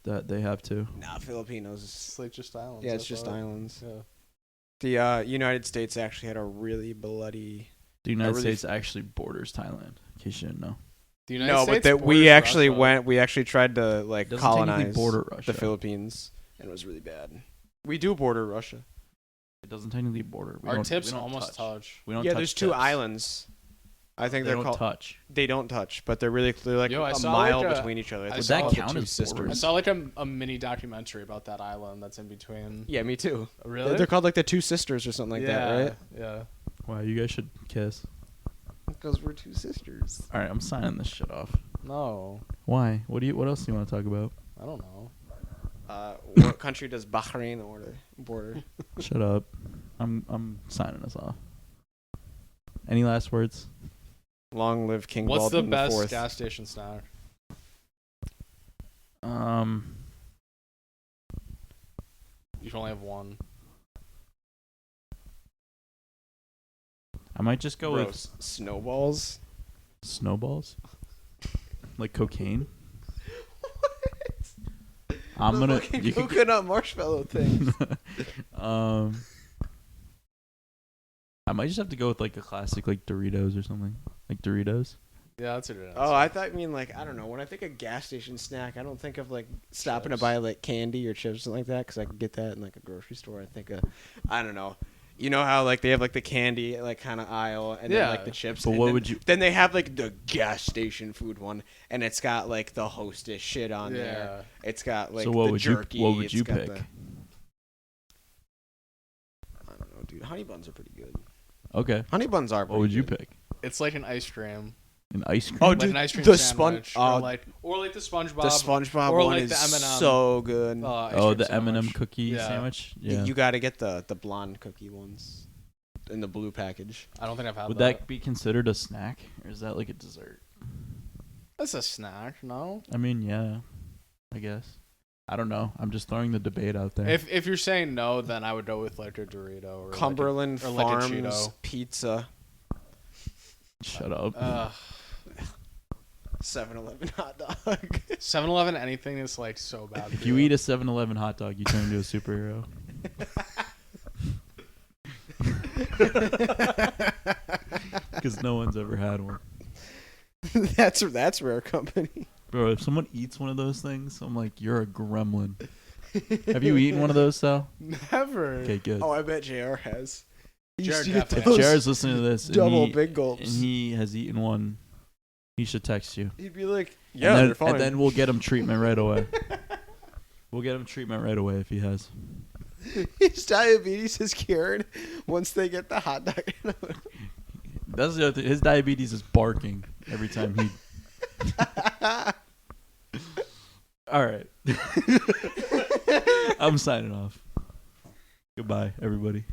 that they have too? Nah, Filipinos. It's like just islands. Yeah, it's I just thought. islands. Yeah. The United States actually had a really bloody. The United really States actually borders Thailand. In case you didn't know, The United No, States but we borders actually Russia. went. We actually tried to like it doesn't technically colonize border Russia. the Philippines, and it was really bad. We do border Russia. It doesn't technically border. We Our don't- tips we don't almost touch. We don't Yeah, touch there's two tips. islands. I think They they're don't called. touch. They don't touch, but they're like Yo, I a saw mile like a- between each other. I It's saw called Would that the count two as sisters. borders? I saw like a mini documentary about that island that's in between. Yeah, me too. Really? They're called like the two sisters or something like that, right? Yeah. Wow, you guys should kiss. Because we're two sisters. All right, I'm signing this shit off. No, Why? What else do you want to talk about? I don't know. What country does Bahrain border? Shut up. I'm signing us off. Any last words? Long live King What's the Baldwin best IV. gas station snack? You can only have one. I might just go Gross. Snowballs. with snowballs. Like cocaine. I'm The gonna. fucking You could, coconut marshmallow thing. I might just have to go with like a classic like Doritos or something. Like Doritos? Yeah, that's what it is. Oh, I thought you mean like, I don't know. When I think of gas station snack, I don't think of like stopping to Chips. buy like candy or chips or something like that because I could get that in like a grocery store. I think of, I don't know. You know how like they have like the candy like kind of aisle and then Yeah. like the chips. But and what then, would you- Then they have like the gas station food one and it's got like the Hostess shit on there. It's got like So what the would jerky. you what would it's you got pick? the- I don't know, dude. Honey buns are pretty good. Okay. Honey buns are. What pretty would you good. pick? It's like an ice cream. An ice cream? Oh, Like dude, an ice cream the sandwich. oh, or like the SpongeBob. the SpongeBob or one like is the M&M. so good. Ice Oh, cream the M&M sandwich. cookie Yeah. sandwich? Yeah. You got to get the blonde cookie ones in the blue package. I don't think I've had Would that. that be considered a snack? Or is that like a dessert? That's a snack, no? I mean, yeah. I guess. I don't know. I'm just throwing the debate out there. If you're saying no, then I would go with like a Dorito or Cumberland or like a Farms Cheeto. pizza, Shut up. 7-Eleven hot dog. 7-Eleven, anything is like so bad. If you eat a 7-Eleven hot dog, you turn into a superhero. Because no one's ever had one. that's rare company. Bro, if someone eats one of those things, I'm like, you're a gremlin. Have you eaten one of those, Sal? Never. Okay, good. Oh, I bet JR has. He used Jared to get definitely those Jared's listening to this, and double he, big gulps. and he has eaten one, he should text you. He'd be like, And "Yeah, then, they're fine." and then we'll get him treatment right away. We'll get him treatment right away if he has. His diabetes is cured once they get the hot dog. That's the other thing. His diabetes is barking every time he. All right. I'm signing off. Goodbye, everybody.